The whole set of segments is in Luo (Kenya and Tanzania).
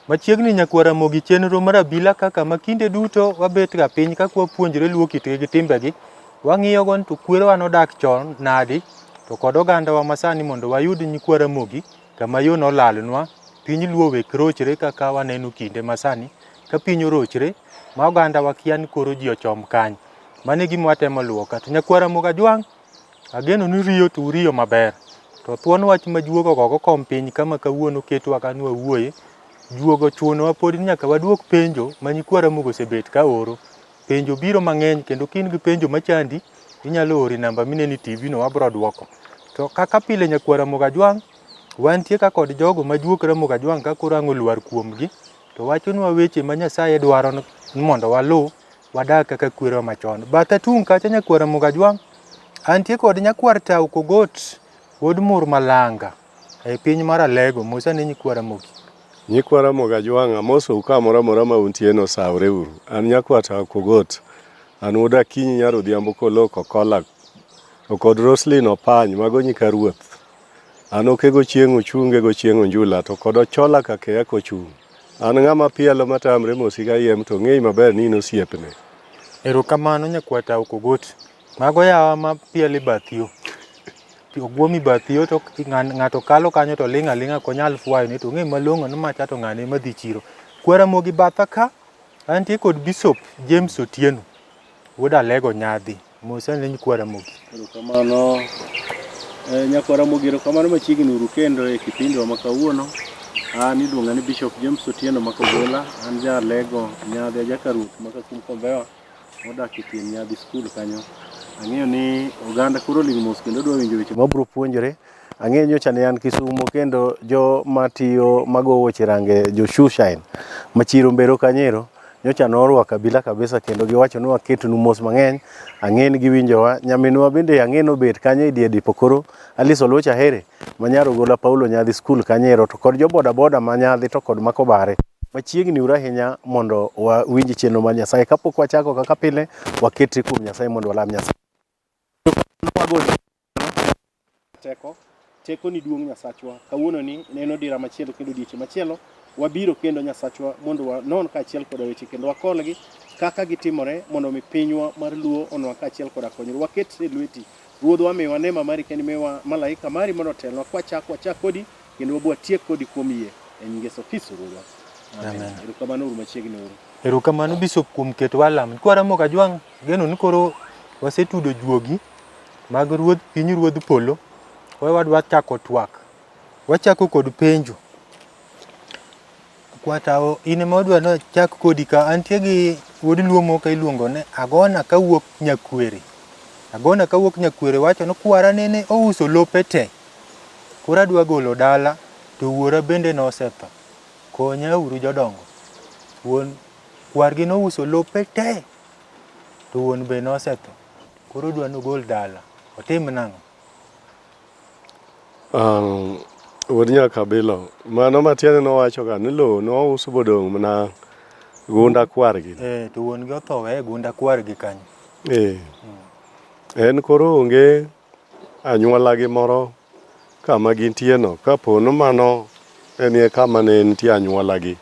Machiegni nyakwara mogi chenro mar abila kaka makinde duto wabet ga piny ka wapuonjre luwo kitgi gi timbegi. Wang'iyo gon to kwerewa nodak chon nadi to kod ogandawa masani mondo wayud nyikwara mogi kama yo nolalnwa. Piny luo wek rochre kaka waneno kinde masani ka piny orochre ma ogandawa kia ni koro ji ochom kany. Mano e gima watemo luwo ka. To nyakwara moga Jwang', ageno ni riyo to uriyo maber. To thuon wach ma juogo gogo kom piny kama kawuono ketwa ka nwawuoye. Juogo chunowa pod ni nyaka waduok penjo ma nyikwara mogo osebet ka oro. Penjo biro mang'eny kendo kin gi penjo machandi inyalo ori namba mineni TV no wabro duoko. To kaka pile nyakwara moga Jwang', wantie ka kod jogo ma juokra moga Jwang' ka koro ang' olwar kuomgi. To wachonwa weche ma Nyasaye dwaro mondo walu wadag kaka kwerewa machon. Batha tung' kacha nyakwara moga Jwang', antie kod nyakwar Tao Kogot wuod Mur Malanga e piny mar Alego. Mosa ne nyikwara mogi. Nyikwara moga Jwang', amosou kamoro amora ma untie no sawre uru. An nyakwar Tao Kogot. An wuod Akinyi Nyarodhiambo Koloko Kolak. To kod Roslyn Opany mago nyika ruoth. An okego chieng' ochunge go chieng' onjula to kod Ochola Kakeya kochung'. An ng'ama pielo matamre mosi ka yiem to ng'eyi maber ni in osiepne. Erokamano nyakwar Tao Kogot. Mago yawa ma piele bath yo. Ogwomi bath yo to ng'ato kalo kanyo to ling' aling'a ok onyal fwayo ni to ng'e malong'o ni macha to ng'ane madhi chiro. Kwara mogi batha ka antie kod Bishop James Otieno wuod Alego Nyadhi. Mosa ne nyikwara mogi. Erokamano nyakwara mogi, erokamano machiegni uru kendo e kipindi wa makawuono. An iluonga ni Bishop James Otieno Makogola. An ja Alego Nyadhi, ajaka ruoth makakum Kombewa modak e Tien Nyadhi School kanyo. Ang'eyo ni oganda koro ling' mos kendo dwa winjo weche mabro puonjore. Ang'eyo nyocha ne an Kisumo kendo jo matiyo mago weche range jo Shushain machiro mbero kanyero nyocha norwako abila kabisa kendo giwacho ni waketnu mos mang'eny. Ang'e ni giwinjowa. Nyaminwa bende ang'eno bet kanyo e dier dipo koro Alice Oluoch Ahere ma nyar Ogola Paulo Nyadhi School kanyero to kod jo boda boda ma Nyadhi to kod Makobare. Machiegni uru ahinya mondo wawinj chenro mar Nyasaye. Kapok wachako kaka pile waketre kuom Nyasaye mondo walam Nyasaye. Teko ni duong' Nyasachwa. Kawuono ni neno dira machielo kendo dieche machielo wabiro kendo Nyasachwa mondo wanon kaachiel kod weche kendo wakolgi kaka gitimore mondo mi pinywa mar Luo onwa kaachiel kod konyru. Waket e lweti Ruodhwa, miwa nema mari kendo miwa malaika mari mondo otelnwa wachak kodi kendo wabwa tiek kodi kuom yie e nyinge Yesu Kristo Ruodhwa. Amen. Erokamano uru machiegni uru. Erokamano Bishop kuom keto walam. Nyakwara moga Jwang', geno ni koro wasetudo juogi mag ruodh piny ruodh polo. Wadwa chako twak. Wachako kod penjo. Kwa Tao, in ema wadwa no chak kodi ka antie gi wuod Luo moko iluongo ne Agona kawuok Nyakwere. Agona kawuok Nyakwere wacho ni kwara nene ouso lope te. Koro adwa golo dala to wuora bende nosetho. Konya uru jodongo. Wuon kwargi nouso lope te. To wuon be nosetho. Koro dwa nogol dala. Otim nang'o? Wuod Nyakabilo, mano matiende nowacho ga ni lo nouso bodong' mana gunda kwargi. To wuon gi otho e gunda kwargi kanyo. En koro onge anyuola gi moro kama gintie no. Kapono mano enie kama ne nitie anyuola gi.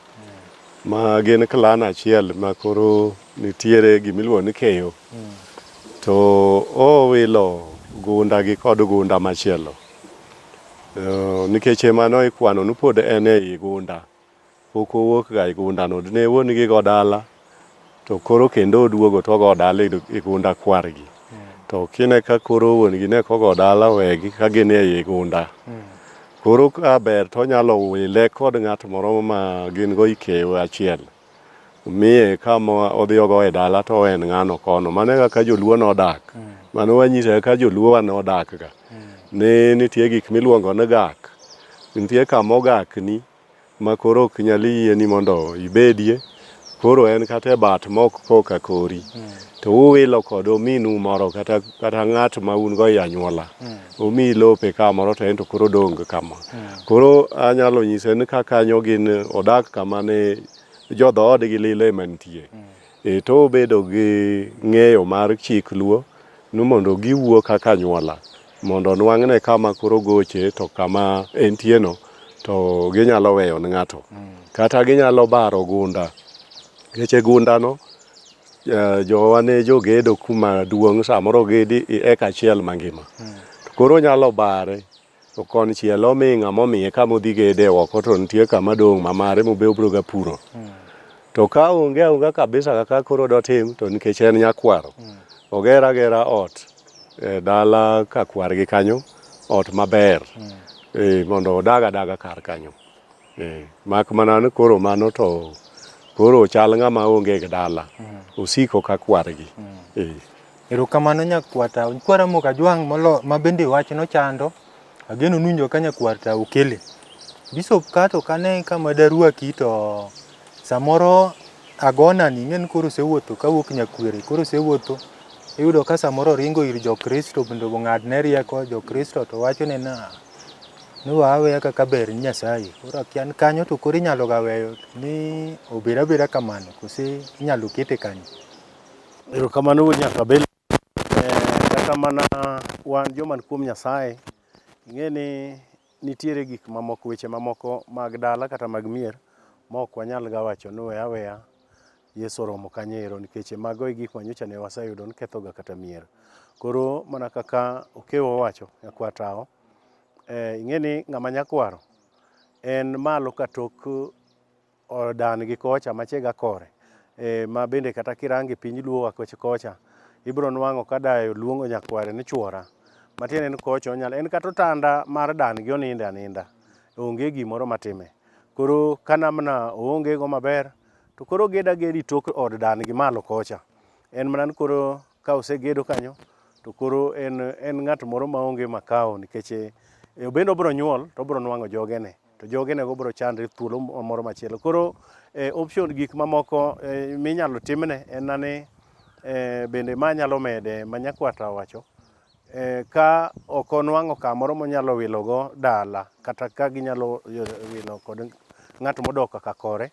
Ma gin clan achiel ma koro nitiere gimiluongo ni keyo. To owilo gunda gi kod gunda machielo. Nikech mano ikwano ni pod en ei gunda. Pok owuok ga i gunda no. Ne wuon gi go dala. To koro kendo oduogo to go dala i gunda kwargi. To kine ka koro wuon gi ne kogo dala wegi ka gin ei gunda. Koro ka ber to nyalo wile kod ng'at moro ma gin go ikeyo achiel. Miye kama odhi ogo e dala to en ng'ano kono. Mane kaka joluo nodak. Mano wanyisa ka joluo nodak ga. Ne nitie gik miluongo ni gak. Nitie kama ogak ni ma koro ok nyal yie ni mondo ibedie. Koro en kata e bat mok koka kori. To uwilo kod ominu moro kata ng'at ma un go i anyuola. Omi lope kamoro to en to koro dong kama. Koro anyalo nyise ni kakanyo gin odak kama ne jodhoodgi lile mantie. To obedo gi ng'eyo mar chik Luo ni mondo giwuo kaka anyuola. Mondo nwang'ne kama koro goche to kama entieno to ginyalo weyo ni ng'ato. kata ginyalo baro gunda. Keche gundano jowa ne jogedo kuma duong' samoro gedi eka achiel mangima. Koro nyalo bare to konchiel omi ng'ama omiye kama odhi gede oko to nitie kama dong' mamare mobe obro ga puro. To ka onge aonga kabisa kaka koro dotim to nikech en nyakwaro ogera gera ot dala ka kwargi kanyo ot maber mondo odaga daga kar kanyo. Mak mana ni koro mano to koro chal ng'ama onge gi dala osiko ka kwargi. Erokamano nyakwata kwara Muga Jwang' molo ma bende wachno chando ageno nunjo ka nyakwarta okele Bishop kato kane kama darwaki to samoro agona ni ng'en koro sewuotho kawuok Nyakwere koro sewuotho iyudo ka samoro ringo ir jokristo bende ng'adne rieko jokristo to wachone na nuwawe kaka ber Nyasaye koro kian kanyo to koro inyalo ga weyo ni obed abeda kamano kose inyalo kete kanyo. Erokamano nyaka bel kata mana wan joman kuom Nyasaye ing'eni nitiere gik mamoko weche mamoko mag dala kata mag mier mok wanyal ga wacho ni weya weya Yesu oromo kanyero nikech mago e gik manyocha ne waseyudo ni kethoga kata mier. Koro mana kaka Okewa wacho nyakwatao ing'eni ng'ama nyakwaro en malo katok odan gi kocha machega kore ma bende kata kirange piny luo kocha ibro nwang'o ka dayo luongo nyakware ni chuora matiende ni kocha en kata otanda mar dan gi oninde aninda onge gimoro matime. Koro kanamna oonge go maber to koro geda gedi tok od dan gi malo kocha en mana ni koro ka osegedo kanyo to koro en ng'at moro maonge makao nikech bende obro nyuol to obro nwang'o jogene to jogene go bro chandre thuolo moro machielo. Koro option gik mamoko minyalo timne en nani bende manyalo mede manyakwata wacho ka ok onwang'o kamoro monyalo wilogo dala kata ka ginyalo wilo kod ng'at modok kaka kore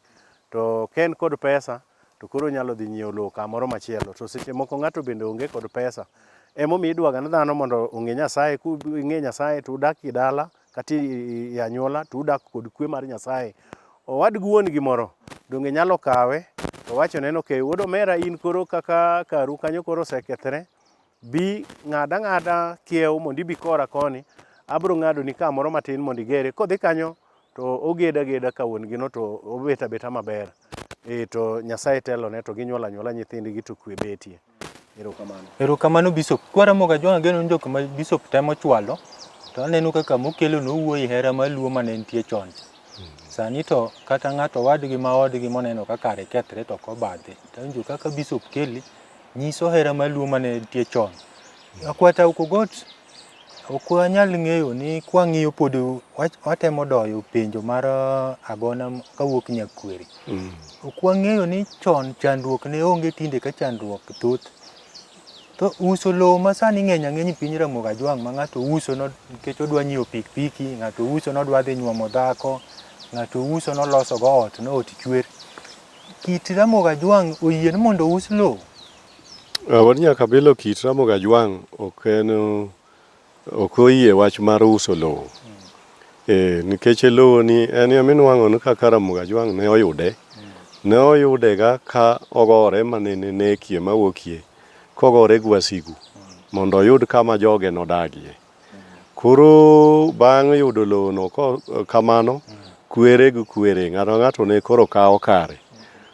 to ka en kod pesa to koro nyalo dhi nyiewo lowo kamoro machielo to seche moko ng'ato bende onge kod pesa emomiyo idwaga ni dhano mondo ong'e Nyasaye. Kung'e Nyasaye to udak gi dala kata i anyuola to udak kod kwe mar Nyasaye. Owadgi wuon gimoro donge nyalo kawe to wachone ni okay wuod omera in koro kaka karu kanyo koro osekethre bi ng'ada ng'ada kiew mondo ibi kora koni abro ng'ado ni kamoro matin mondo igere kodhi kanyo to ogeda geda ka wuon gino to obet abeta maber to Nyasaye telone to ginyuolo anyuola nyithindgi to kwe betie. Erokamano Bishop kwara Muga Jwang' ageno ni jok ma Bishop temo chwalo to aneno kaka mokelo nowuoyi hera maluo mane nitie chon sani to kata ng'ato wadgi ma odgi moneno ka kare kethre to kobadhe to winjo kaka Bishop kele nyiso hera maluo mane nitie chon. Akwata ukogot ok wanyal ng'eyo ni kwang'iyo pod watemo doyo penjo mar agona kawuok Nyakwere ok wang'eyo ni chon chandruok ne onge tinde ka chandruok thoth to uso lowo masani ng'eny ang'eny piny Muga Jwang' ma ng'ato uso nikech odwa nyiewo pikipiki, ng'ato uso nodwa dhi nyuomo dhako, ng'ato uso noloso go ot ot chwer. Kit Muga Jwang' oyien mondo us lowo? Wan nyaka bilo kit Muga Jwang' ok oyie wach mar uso lowo. Nikech lowo ni en yaminwang'o ni kaka Muga Jwang' ne oyude. Ne oyude ga ka ogore manene nekie mawuokie kogore gi wasigu mondo oyud kama joge nodagie. Koro bang' yudo lowo no kamano kwere gi kwere ng'ato ne koro kawo kare.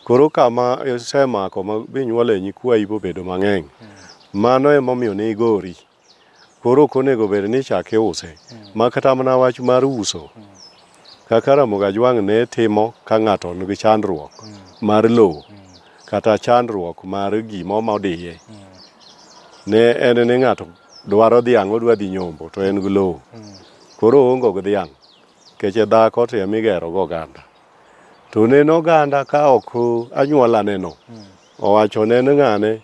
Koro kama isemako ma binyuole nyikwayi bobedo mang'eny mano emomiyo ne igori. Koro ok onego bed ni chak iuse ma kata mana wach mar uso kaka Muga Jwang' ne timo ka ng'ato nigi chandruok mar lowo kata chandruok mar gimo modiye ne en ni ng'ato dwaro dhiang' odwa dhi nyombo to en gi lowo koro ongo gi dhiang' keche dhako to emigero go oganda to neno oganda ka ok anyuola neno owachone ni ng'ane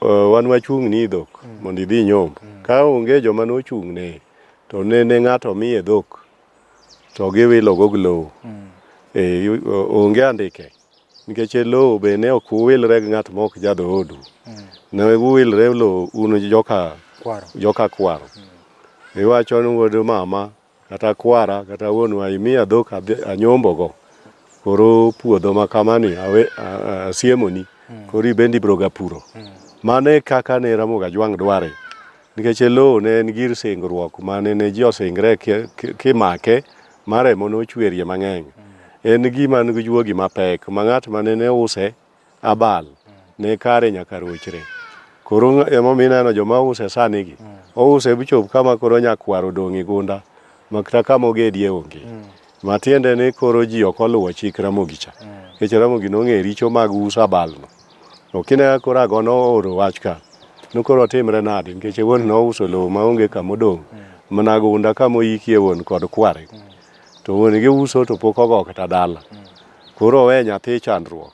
wan wachung' ni dhok mondo idhi nyombo ka onge joma nochung' ne to nene ng'ato miye dhok to giwilo go gi lowo onge andike nikech lowo be ne ok uwilre gi ng'at mok jadhoodu ne uwilre lowo un joka kwaro iwacho ni wuod mama kata kwara kata wuonwa imiya dhok anyombo go koro puodho ma kamani asiemoni koro ibendi broga puro. Mane kaka ne Ramogi Ajwang' dware nikech lowo ne en gir singruok mane ne ji osingre kimake ma remo nochwerie mang'eny. En gima nigi juogi mapek ma ng'at mane ne use abal ne kare nyaka rochre. Koro emomiyo ineno joma use sani gi ouse bichop kama koro nyakwaro dong' gunda makata kama ogedie onge. Matiende ni koro ji ok oluwo chik Ramogi cha. Nikech Ramogi nong'e richo mag uso abalno. Okine koro Ago oro wach ka. Nokoro otimre nade nikech wuon nouso lowo maonge kama odong'. Mana gunda kama oikie wuon kod kware. To wuon gi uso to pok ogo kata dala. Koro owe nyathi chandruok.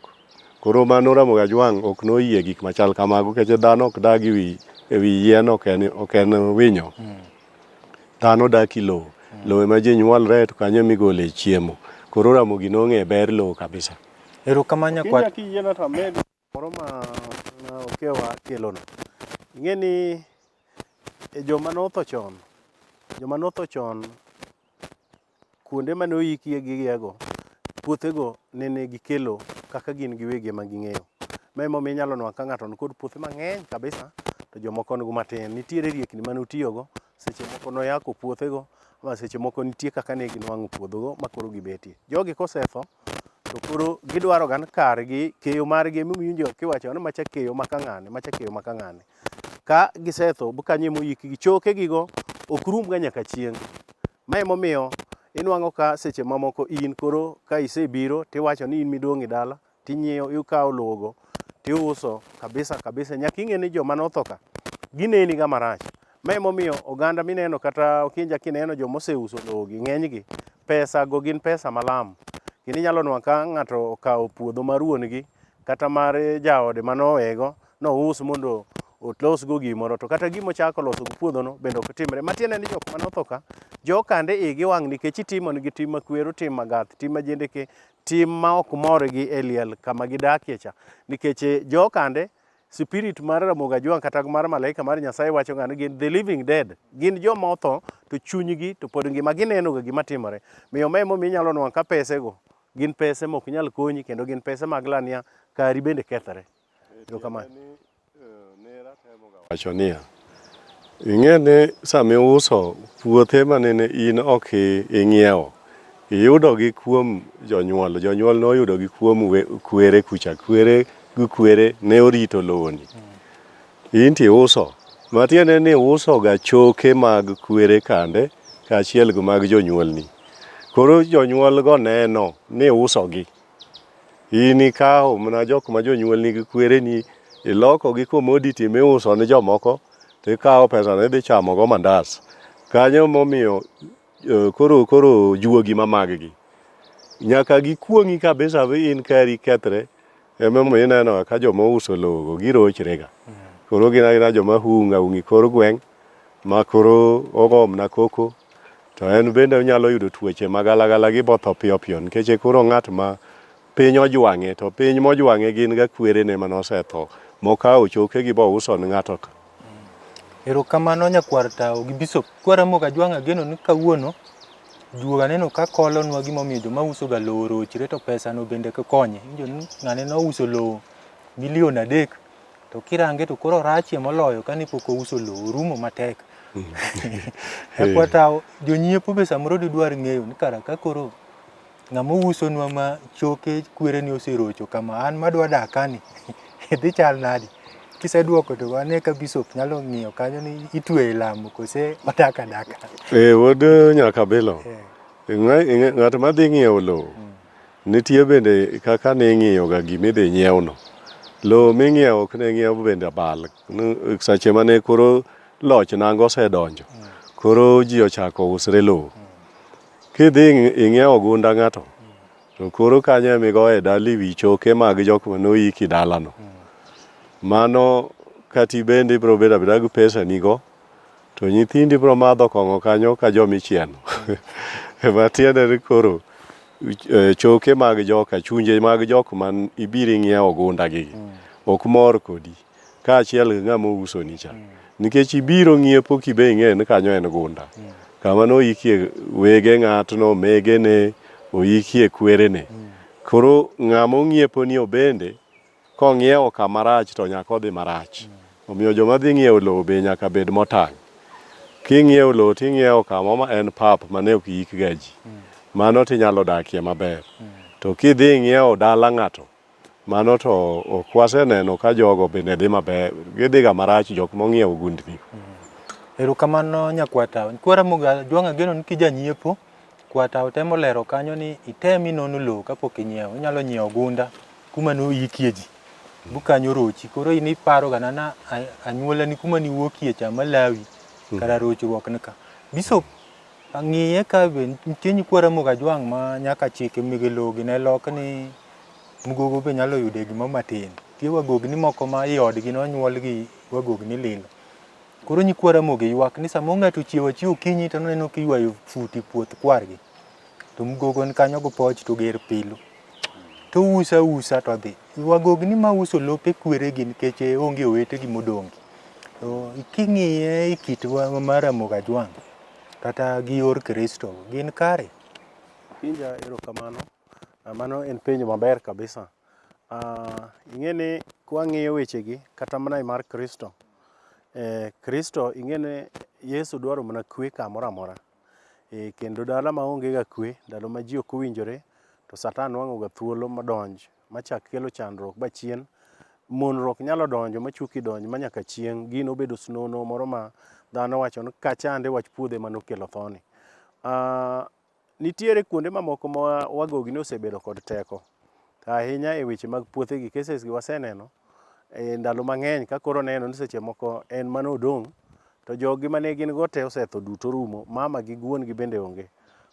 Koro mano Ramogi Ajwang' ok noyie gik machal kamago nikech dhano ok dagi ewi yien ok en winyo. Dhano dak lowo. Lowo ma ji nyuolre to kanyo migole chiemo. Koro Ramogi nong'e ber lowo kabisa. Erokamano nyakwar. Kiyiena to amed moro ma okewa kelono. Ing'e ni joma notho chon kuonde mane oikie gigiego puothego nene gikelo kaka gin giwegi ema ging'eyo. Ma emomiyo inyalo neno ka ng'ato nikod puothe mang'eny kabisa to jomoko nigo matin. Nitiere riekni mane otiyogo seche moko noyako puothego ma seche moko nitie kaka ne ginwang'o puodhogo makoro gibetie. Jogi kosetho to koro gidwaro gan kargi keyo margi emomiyo kiwacho ni macha keyo maka ng'ane. Ka gisetho kanyo emoikgi chokegigo ok rumga nyaka chieng'. Ma emomiyo inwang'o ka seche mamoko in koro ka isebiro tiwacho ni in midong' e dala tinyiewo ikawo logo tiuso kabisa nyaka ing'e ni joma notho ka gineni ga marach. Ma emomiyo oganda mineno kata okinja kineno joma oseuso logi ng'enygi pesa go gin pesa malam. Kendo inyalo neno ka ng'ato okawo puodho mar wuon gi kata mar jaode manowego nous mondo olosgo gimoro to kata gimochako loso go puodhono bende ok timre. Matiende ni jok manotho ka jokande igi wang' nikech itimonegi tim makwero, tim magath, tim majendeke, tim ma ok morgi e liel kama gidakie cha. Nikech jokande spirit mar Ramogi Ajwang' kata mar malaika mar Nyasaye wacho ga ni gin the living dead. Gin joma otho to chunygi to pod ngima gineno ga gima timore. Miyo ma emomiyo inyalo neno ka pesego gin pese mok nyal konyi kendo gin pese mag lania kari bende kethore. Erokamano. Wacho niya, ing'e ni sami uso puothe manene in ok ing'iewo iyudogi kuom jonyuol noyudogi kuom kwere kucha. Kwere gi kwere ne orito lowoni. In tiuso. Matiende ni uso ga choke mag kwere kande kaachiel gi mag jonyuolni. Koro jonyuol go neno ni usogi. In ikawo mana jok ma jonyuolni gi kwereni ilokogi commodity miuso ni jomoko tikawo pesano idhi chamogo mandas. Kanyo momiyo koro juogi ma mag-gi nyaka gikwong'i kabisa bi in kari kethre. Emomiyo ineno ka joma uso logo girochre ga. Koro gin aina joma hung' aung' kor gweng' ma koro ogomna koko to en bende onyalo yudo tuoche magalagala gibotho piyo nikech koro ng'at ma piny ojwang'e to piny mojwang'e gin ga kwerene manosetho mokawo chokegi bo uso ni ng'ato ka. Erokamano nyakwar Tao gi Bishop. Kwa Ramogi Ajwang' ageno ni kawuono juoga neno ka kolonwa gimomiyo joma uso ga lowo rochre to pesano bende konye. Injo ni ng'ane nouso lowo milion 3 to kirange to koro rachie moloyo kani pok ouso lowo rumo matek. Kwa Tao jonyiepo be samoro didwar ng'eyo ni kara ka koro ng'ama usonwa ma choke kwereni oserocho kama an madwa dakani dhi chal nadi. Kiseduoko to wane ka Bishop nyalo ng'iyo kanyo ni itwe lamo kose odaka daka. Wod nyaka bilo. Ng'at ma dhi ng'iewo lowo nitie bende kaka ne ng'iyo ga gimidhi nyiewno. Lowo ming'iewo ok ne ng'iewo bende abal. Sache mane koro loch nango osedonjo. Koro ji ochako usre lowo. Kidhi ing'iewo gunda ng'ato to koro kanyo emigoe dala wi choke mag jok manoiki dalano. Mano kati bende biro bedo abeda gi pesa nigo to nyithindi biro madho kong'o kanyo ka jomichieno. Matiende ni koro choke mag joka, chunje mag jok man ibiri ng'iewo gunda gi ok mor kodi kaachiel gi ng'ama usoni cha. Nikech ibiro ng'iepo kibe ing'e ni kanyo en gunda. Kama noikie wege ng'atno, megene, oikie kwerene. Koro ng'amo ng'iepo ni obende kong'iewo kama rach to nyaka odhi marach. Omiyo joma dhi ng'iewo lowo be nyaka bed motang'. King'iewo lowo ting'iewo kama ma en pap mane ok yik ga ji. Mano tinyalo dakie maber. To kidhi ng'iewo dala ng'ato, mano to ok waseneno ka jogo bende dhi maber. Gidhi ga marach jok mong'iewo gundni. Erokamano nyakwata. Kwara Moga Jwang' ageno ni kijanyiepo. Kwata otemo lero kanyo ni itemi nono lowo kapok inyiewo. Inyalo nyiewo gunda kuma noyikie ji. Bukanyo rochi. Koro in iparo ga na anyuola ni kuma niwuokie cha malawi kara rochruok nika. Bishop ang'iye ka be nitie Kwara Moga Jwang' ma nyaka chike mege lowo gi ne lok ni mgogo be nyalo yude gima matin. Tie wagogni moko ma iodgi nonyuol gi wagogni lilo. Koro Kwara Moga ywak ni samo ng'ato chiewo kinyi to neno kiywayo futi puoth kwargi. To mgogo ni kanyo go poch to ger pilu. To usa to dhi. Wagogni ma uso lope kweregi nikech onge owetegi modongi. To king'iye ikitwa mar Moga Jwang' kata gi yor Kristo gin kare. Pinja erokamano. Mano en penjo maber kabisa. Ing'eni kwang'iyo wechegi kata mana e mar Kristo. Kristo ing'ene Yesu dwaro mana kwe kamoro amora. Kendo dala maonge ga kwe, ndalo ma ji ok owinjore, to Satan nwang'o ga thuolo madonj machak kelo chandruok ba chien. Monruok nyalo donjo machuki donjo manyaka chieng' gino bedo snono moro ma dhano wacho ni kachande wach puodhe manokelo thoni. Nitiere kuonde mamoko ma wagogni osebedo kod teko. Ahinya e weche mag puothegi cases gi waseneno. Ndalo mang'eny ka koro neno ni seche moko en mano odong' to jogi mane gin go te osetho duto rumo, mama gi guon gi bende onge.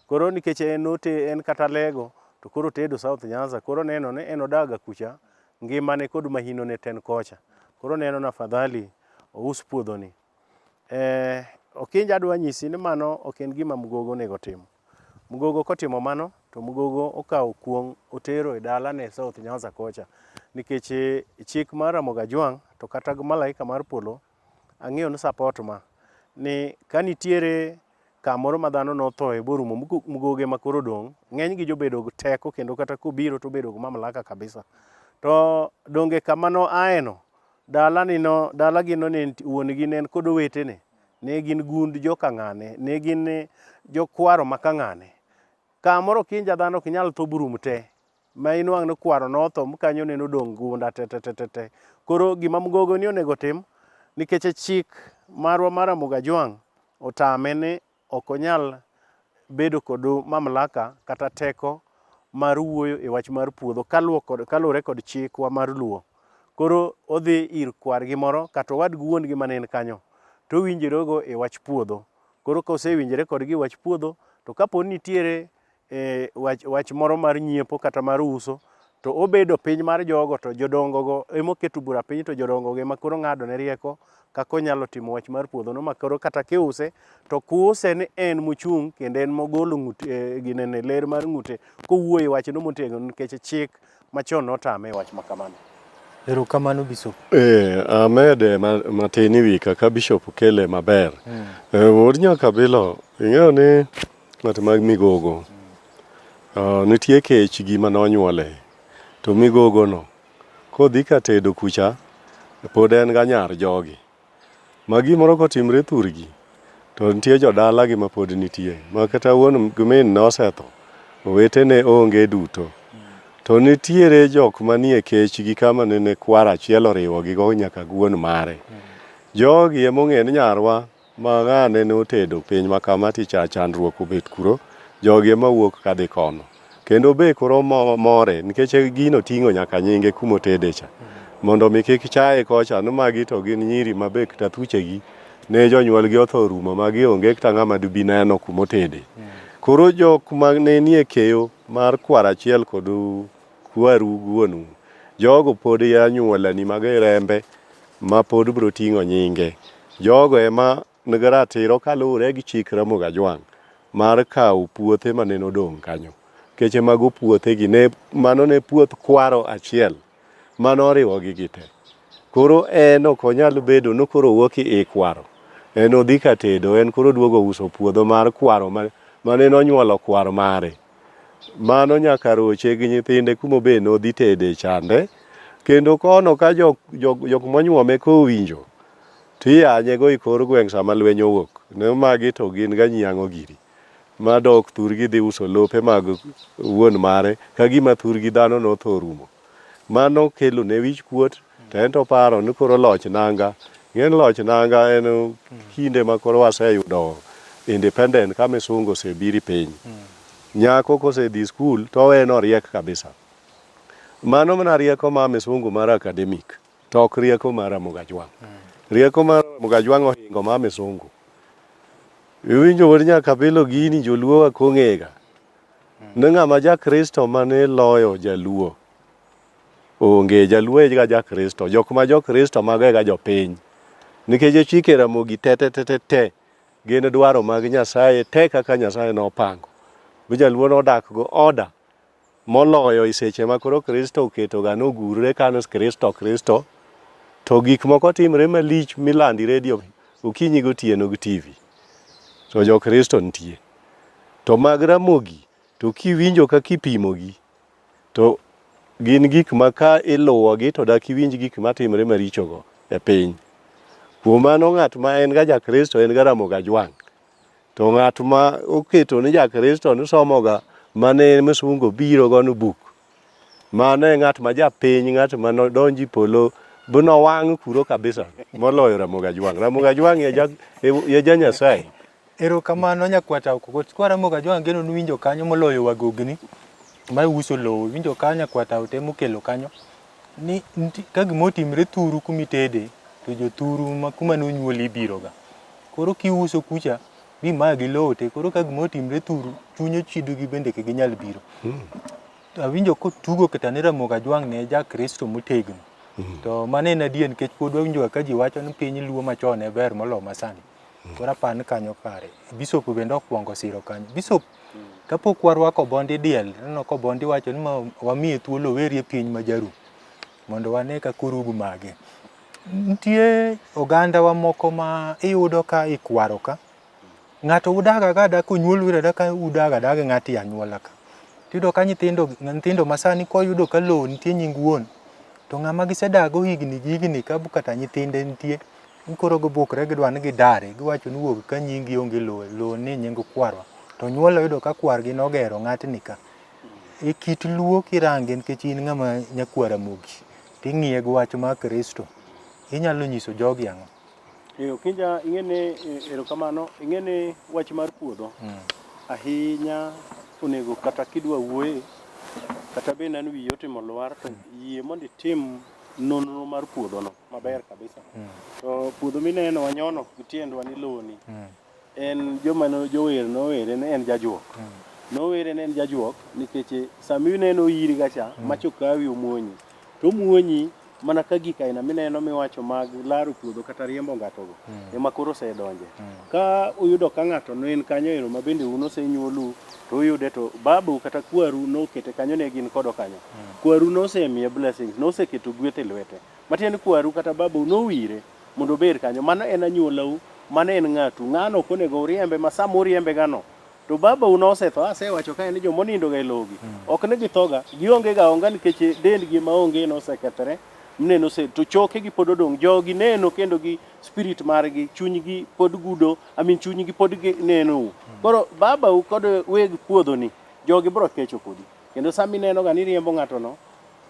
Koro nikech en kata lego to koro tedo South Nyanza, koro neno ni en odaga kucha ngimane kod mahinone ten kocha. Koro neno na afadhali ous puodhoni. Okinja adwa nyisi ni mano ok en gima mgogo onego timo. Mgogo kotimo mano to mgogo okawo kuong' otero e dalane South Nyanza kocha. Nikech chik mar Moga Jwang' to kata malaika mar polo ang'eyo ni support ma ni kanitiere kamoro ma dhano nothoe borumo mgoge ma koro dong' ng'eny gi jobedo teko kendo kata kobiro to bedo mamlaka kabisa. To donge kama no aeno dalagino ne wuongi ne kod owetene ne gin gund joka ng'ane, ne gin jokwaro maka ng'ane. Kamoro kinja dhano ok nyal tho burum te ma inwang' ni kwaro notho kanyo ne nodong' gunda te. Koro gima mgogo ni onego tim nikech chik marwa mar Moga Jwang' otame ni ok onyal bedo kod mamlaka kata teko mar wuoyo e wach mar puodho kaluwore kod chikwa mar luo. Koro odhi ir kwargi moro kata owad gi wuon gi manen kanyo to winjorego e wach puodho. Koro kosewinjore kodgi wach puodho to kapo nitiere wach moro mar nyiepo kata mar uso to obedo piny mar jogo to jodongo go emoketo bura piny to jodongo go ema koro ng'ado ne rieko kako onyalo timo wach mar puodho no makoro kata kiuse to kuse ni en mochung' kendo en mogolo ng'ute ginene ler mar ng'ute kowuoye wach no motegno nikech chik machon notame e wach makamano. Erokamano Bishop. Ahmed matin wi kaka Bishop kele maber. Wod nyaka bilo ing'eyo ni ng'at mag migogo nitie kech gima nonyuole to migogo no kodhi ka tedo kucha pod en ga nyar jogi ma gimoro kotimre thurgi to nitie jodala gi ma pod nitie ma kata wuon gmin nosetho owetene onge duto to nitiere jok manie kech gi kama nene kwara achiel oriwo gi go nyaka guon mare. Jogi emong'e ni nyarwa ma ng'ane notedo piny ma kama ticha chandruok obet kuro jogi ema wuok kadhi kono kendo be koro more nikech gino ting'o nyaka nyinge kumotede cha mondo mi kik chaye kocha no magi to gin nyiri ma be kata thuchegi ne jonyuol gi otho rumo magi onge kata ng'ama dubi neno kumotede. Koro jok ma ne nie keyo mar kwara achiel kod kwaru guonu jogo pod ya nyuola ni mag rembe ma pod bro ting'o nyinge. Jogo ema nigi ratiro kaluwore gi chik Moga Jwang' mar kawo puothe maneno odong' kanyo. Keche mago puothe gi ne mano ne puoth kwaro achiel mano oriwo gi gite. Koro en ok onyal bedo no koro wuok i kwaro. En odhi ka tedo en koro duogo uso puodho mar kwaro mane nonyuolo kwaro mare. mano nyaka roche gi nyithinde kuma be nodhi tede chande, kendo kono ka jok monyuome kowinjo tiyanye go i kor gweng' sama lweny owuok, ne magi to gin ga nyiang'o giri madok thurgi dhi uso lope mag wuon mare ka gima thurgi dhano notho rumo. Mano kelo ne wich kuot, to en to paro ni koro loch nanga, ng'en loch nanga en kinde ma koro waseyudo independent ka misungu osebiri piny. Nyako kosedhi skul to weno oriek kabisa. Mano mana rieko ma misungu mar academic, to ok rieko mar Ramogi Ajwang'. Rieko mar Ramogi Ajwang' ohingo ma misungu. Iwinjo wuod nyaka bilo gini joluo wa kong'ega. Ne ng'ama ja Kristo mane loyo jaluo. Onge jaluo ga ja Kristo, jok ma jo Kristo mago ga jopiny. Nikech chike Ramogi te gin dwaro mag Nyasaye te kaka Nyasaye nopango. Jaluo nodak go oda moloyo i seche ma koro Kristo oketo ga nogurre kano Kristo to gik moko timre malich milandi redio okinyi gotieno gi TV. To jo Kristo nitie. To mag Ramogi to kiwinjo ka kipimogi to gin gik ma ka iluwogi to dak iwinj gik matimre marichogo e piny. Kuom mano ng'at ma en ga ja Kristo en ga Ramogi Ajwang'. To ng'at ma oketo ni ja Kristo ni somoga mane misungu biro gonu buk. Mano e ng'at ma japiny, ng'at ma donji polo buno wang' kuro kabisa moloyo Ramogi Ajwang'. Ramogi Ajwang' ye ja Nyasaye. Erokamano nyakwata kwa Ramogi Ajwang' geno nuwinjo kanyo moloyo wagogni ma uso lowo. Winjo kanyo nyakwata temo kelo kanyo ni ka gimotimre thuru kumitede to jothuru kuma nonyuoli biroga. Koro kiuso kucha mi magi lowo te, koro ka gimotimre thuru chunyo chidogi bende ke ginyal biro. Awinjo kotugo kata ni Ramogi Ajwang' ne ja Kristo motegno. To mano en adier nikech pod wawinjo ka ji wacho ni piny luo machon ne ber moloyo masani. Koro apani kanyo kare. Bishop bende okwongo siro kanyo. Bishop kapok warwako bondi diel, neno ko bondi wacho ni wamiye thuolo werie piny majaru mondo wane ka kurugu mage. Nitie oganda wa moko ma iyudo ka ikwaro ka. Ng'ato udaga gada konyuol wirada ka udaga daga ng'ati anyuola ka. Tiyudo ka nyithindo masani koyudo ka lowo nitie nying wuon. To ng'ama gisedago higni ka kata nyithinde nitie. Koro gibukre gidwa ni gidare, giwacho ni wuog ka nyingi onge lowo ni nying kwarwa. To nyuolo yudo ka kwargi nogero ng'atni ka. E kit luo kirange nikech in ng'ama nyakwara Ramogi. Ting'iye gi wach mar Kristo. Inyalo nyiso jogi ang'o? Kinja ing'ene erokamano, ing'ene wach mar puodho. Ahinya onego kata kidwa wuoye kata be nan wiyi otimo lwar to yie mondo itim nonro mar puodhono maber kabisa. To puodho mineno wanyono gi tiendwa ni loni. En joma jower nowere ne en jajuok. Nowere ne en jajuok nikech sami neno iri gacha machokawi omuonyi. To muonyi mana ka gik aina mineno miwacho mag laro puodho kata riembo ng'atogo ema koro osedonje. Ka uyudo ka ng'ato no en kanyo ero ma bende uno osenyuolu to uyude to babu kata kwaru nokete kanyo ne gin kodo kanyo. Kwaru nosemiye blessings, noseketo gweth e lwete. Matiende kwaru kata babu nowire mondo ber kanyo. Mano en anyuolau, mano en ng'atu. Ng'ano konego uriembe ma sama uriembe gano. To babau nosetho, asewacho ka en jomonindo ga e logi. Ok ne githoga, gionge ga onga nikech dendgi maonge nosekethre. Neno se to choke gi pod odong, jogi neno kendo gi spirit margi, chunygi pod gudo, chunygi pod neno. Koro babau kod weg puodho ni, jogi bro kecho kodi. Kendo sami neno ga ni riembo ng'ato no,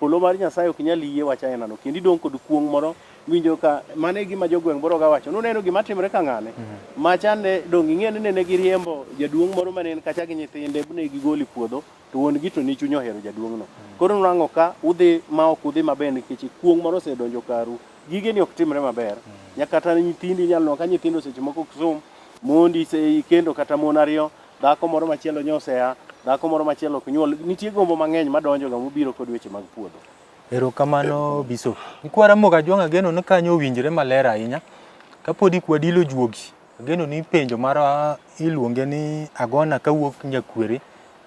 polo mar Nyasaye ok nyal yie wacha enano. Kendo idong kod kuong moro, winjo ka mane gima jogweng' bro ga wacho. Nuneno gima timre ka ng'ane. Machane dong ing'e ni ne giriembo jaduong' moro mane en kacha gi nyithinde ne gigoli puodho. To wuon gi to ni chuny ohero jaduong' no. Koro nurang'o ka udhi ma ok udhi maber nikech kuong moro osedonjo karu. Gige ni ok timre maber. Nyaka kata nyithindi nyalo ka nyithindo seche moko ok som, mondi kendo kata mon ariyo, dhako moro machielo nyosea, dhako moro machielo ok nyuol. Nitie gombo mang'eny madonjo ga mobiro kod weche mag puodho. Erokamano Bishop. Kwa Ramogi Ajwang' ageno ni kanyo owinjore maler ahinya. Kapodi kwadilo juogi. Ageno ni penjo mara iluonge ni agona kawuok Nyakwere.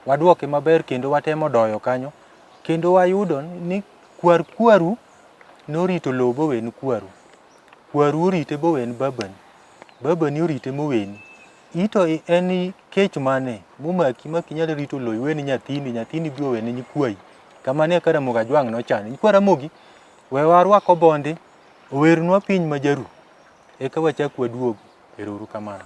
Wadwoke maber kendo watemo doyo kanyo. Kendo wayudo ni kwaru norito lowo bowen kwaru. Kwaru orite bowen babani. Babani orite moweni. ito en kech mane mumaki ma kinyalo rito loyi weni nyathini biro wene nyikwai kamane Karamogi Ajwang' nochane. Karamogi we warwako bonde owernwa piny majaru eka wachak waduogo. Erouru kamano.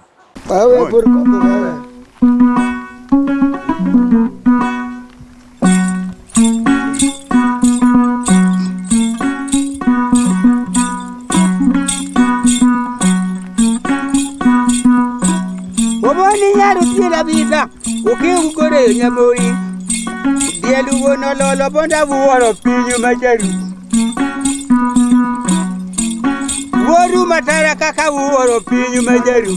Oboni yaro tiela vida okengu kore nyamoi dielu wono lolo bonda wuoro pinyu majaru woru matara kaka wuoro pinyu majaru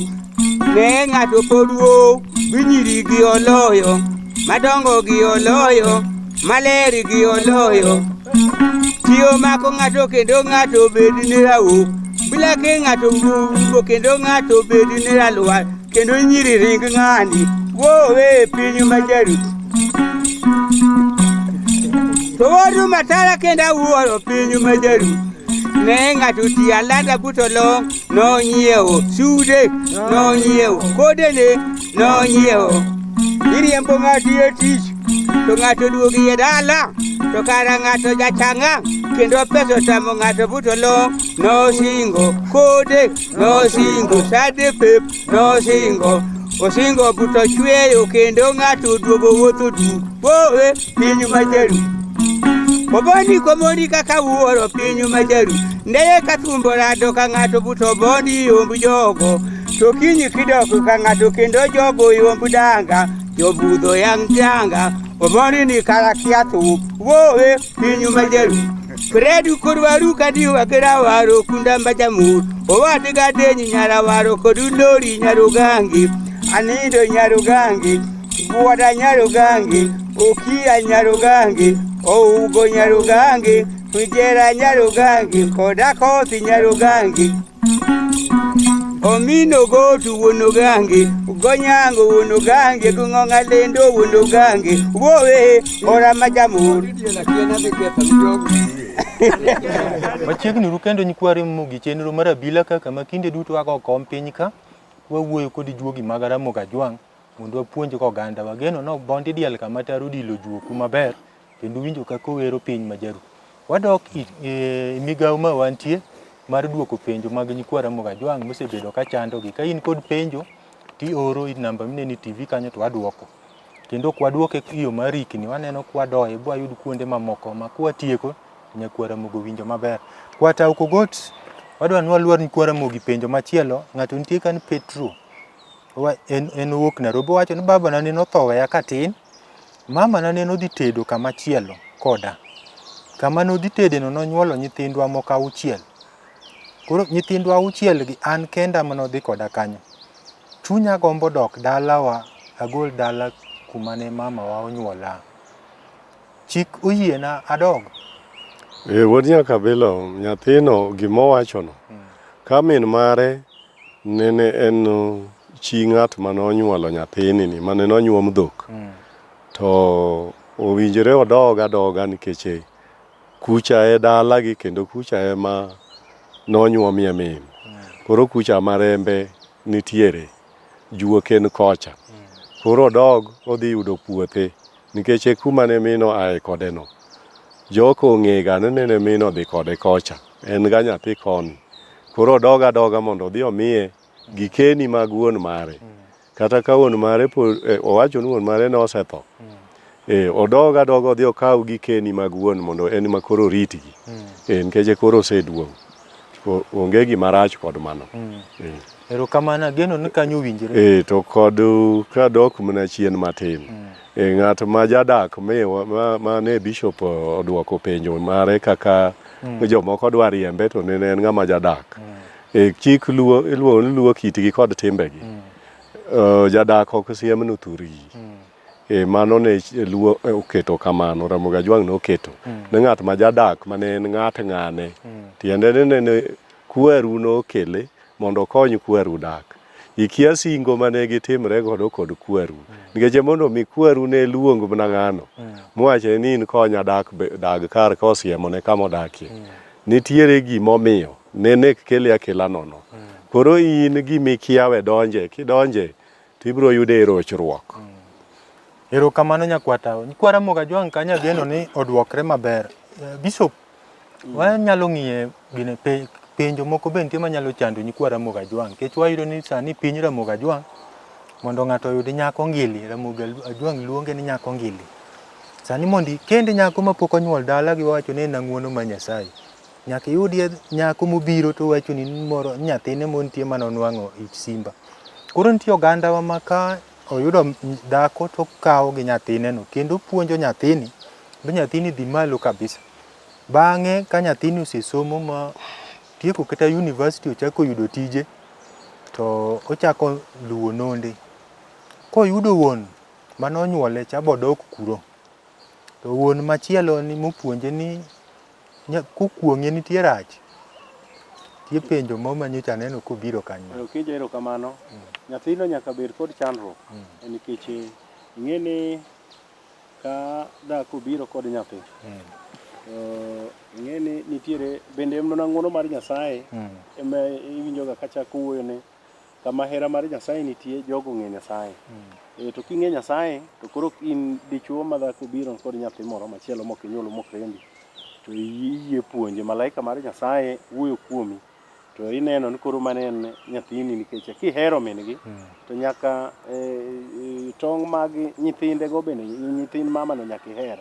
ne ng'ato podwo binyiri gi oloyo madongo gi oloyo maleri gi oloyo tiyo mako ng'ato kendo ng'ato bedni rawo bila ke ng'ato wugo kendo ng'ato bedni ralwar kendo nyiri ring ng'ani wowe pinyu majaru to woru matara kenda wuoro pinyu majaru ne ng'ato ti alanda butolo nonyiewo sude nonyiewo kodene nonyiewo iriembo ng'ato e tich to ng'ato duogi e dala to kara ng'ato jachang'a kendo pesa tamo ng'ato butolo nosingo kode nosingo sade pep nosingo osingo buto chweyo kendo ng'ato duogo wuotho du wowe pinyu majaru oboni komoni kaka wuoro pinyu majaru ndeye kathumbo rado ka ng'ato buto bondi yomb jogo to kinyi kidoko ka ng'ato kendo jogo yomb danga jobudho yang janga oboni ni karakia thup wowe pinyu majaru Kredu kurwaru kadi wagira waro kunda mbajamur owadi gadenyi nyarawaro kodu lori nyarugangi anindo nyarugangi buwada nyarugangi ukia nyarugangi ougo nyarugangi kujera nyarugangi koda kothi nyarugangi omino gotu wonogangi ugonyango wonogangi gung'ong'a lendo wonogangi wowe ora majamur Machiegni ru kendo nyikware mogi chenro mar abila kaka makinde duto wago kom piny ka wawuoyo kod juogi mag Karamogi Ajwang' mondo wapuonj ko oganda wageno no bondi diel kama taro dilo juoku maber kendo winjo kaka owero piny majaru. Wadok migawo ma wantie mar duoko penjo mag nyikware Karamogi Ajwang' mosebedo ka chandogi. Ka in kod penjo ti oro namba mineni TV kanyo to waduoko. Kendo kwaduoke iyo marikni waneno kwadoye bwa yud kuonde mamoko ma kwatieko nyikware Karamogi winjo maber. Kwatau kogot wadwa nwaluor nyikware Karamogi penjo machielo ng'ato nitie kan Petro en wuok Nairobi wacho ni baba na neno thoweya katin mama na neno dhi tedo kama chielo koda kama no dhi tedeno nonyuolo nyithindwa moko 6 koro nyithindwa 6 gi an kenda mano dhi koda kanyo chunya gombo dok dalawa agol dala kuma ne mama wa onyuola chik oyiena adog wuod nyaka bilo nyathino gimowachono ka min mare nene en chi ng'at manonyuolo nyathini ni mane nonyuom dhok to owinjore odoga nikech kucha e dala gi kendo kucha ema nonyuomie min koro kucha marembe nitiere juoken kocha koro odhi yudo puothe nikech kuma ne mino ae kodeno joko ong'ega nene mino dhi kode kocha en ga nyathi koni koro odoga mondo odhi omiye gikeni mag wuon mare kata ka wuon mare owacho ni wuon mare nosetho odoga odhi okaw gikeni mag wuon mondo en ma koro ritgi nikech koro oseduong' onge gima rach kod mano erokamano geno ni kanyo winjre to kod kadok mana chien matin ng'at ma jadak mane bishop oduoko penjo mare kaka jomoko dwa riembe to ne en ng'ama jadak chik luo kitgi kod timbegi jadak ok siem nuthuri mano ne luo oketo kamano Karamogi Ajwang' noketo ne ng'at ma jadak mane en ng'at ng'ane tiende ne kweru nokele mondo okony kweru dak ikia singo mane gitimre godo kod kweru nikech mondo mi kweru ne luong mana ng'ano mwache ni in konya dag kar kosiemo ne kama odakie nitiere gimomiyo nene kele akela nono koro in gimikiawe kidonje tibiro yude rochruok. Erokamano nyakwata. Nyikwara Mogajwang' kanya geno ni odwokre maber. Bishop, wanyalo ng'iye gine penjo moko be nitie manyalo chando nyikwara Mogajwang'. Kech wayudo ni sani piny Ramogajwang' mondo ng'ato oyud nyako ngili, Ramogajwang' luonge ni nyako ngili. Sani mondi kende nyako mapok onyuol dala giwacho ni nang'uono ma Nyasaye. Nyaka iyudie nyako mobiro to wacho ni moro nyathine montie manonwang'o ich simba. Koro nitie oganda wa maka oyudo dhako to kawo gi nyathine no kendo puonjo nyathini be nyathini dhi malo kabisa. Bang'e ka nyathini osesomo ma tieko kata university ochako yudo tije to ochako luwo nonde. Koyudo wuon manonyuole cha bodok kuro. To wuon machielo ni mopuonje ni kukuong'e nitie rach. Tie penjo manyocha neno kobiro kanyo. Okija erokamano. Nyathino nyaka bed kod chandruok. Nikech ing'eni ka dhako biro kod nyathi. Ing'eni nitiere bende nang'uono mar Nyasaye ema iwinjoga kachako wuoyone kama hera mar Nyasaye nitie jogo ng'e Nyasaye. To king'e Nyasaye to koro in dichuo ma dhako biro kod nyathi moro machielo mok inyuolo mok rendi. To iyie puonje malaika mar Nyasaye wuoyo kuomi. To ineno ni koro mane en nyathini nikech kihero min-gi to nyaka tong' mag nyithindego bende nyithind mamano nyaka iher.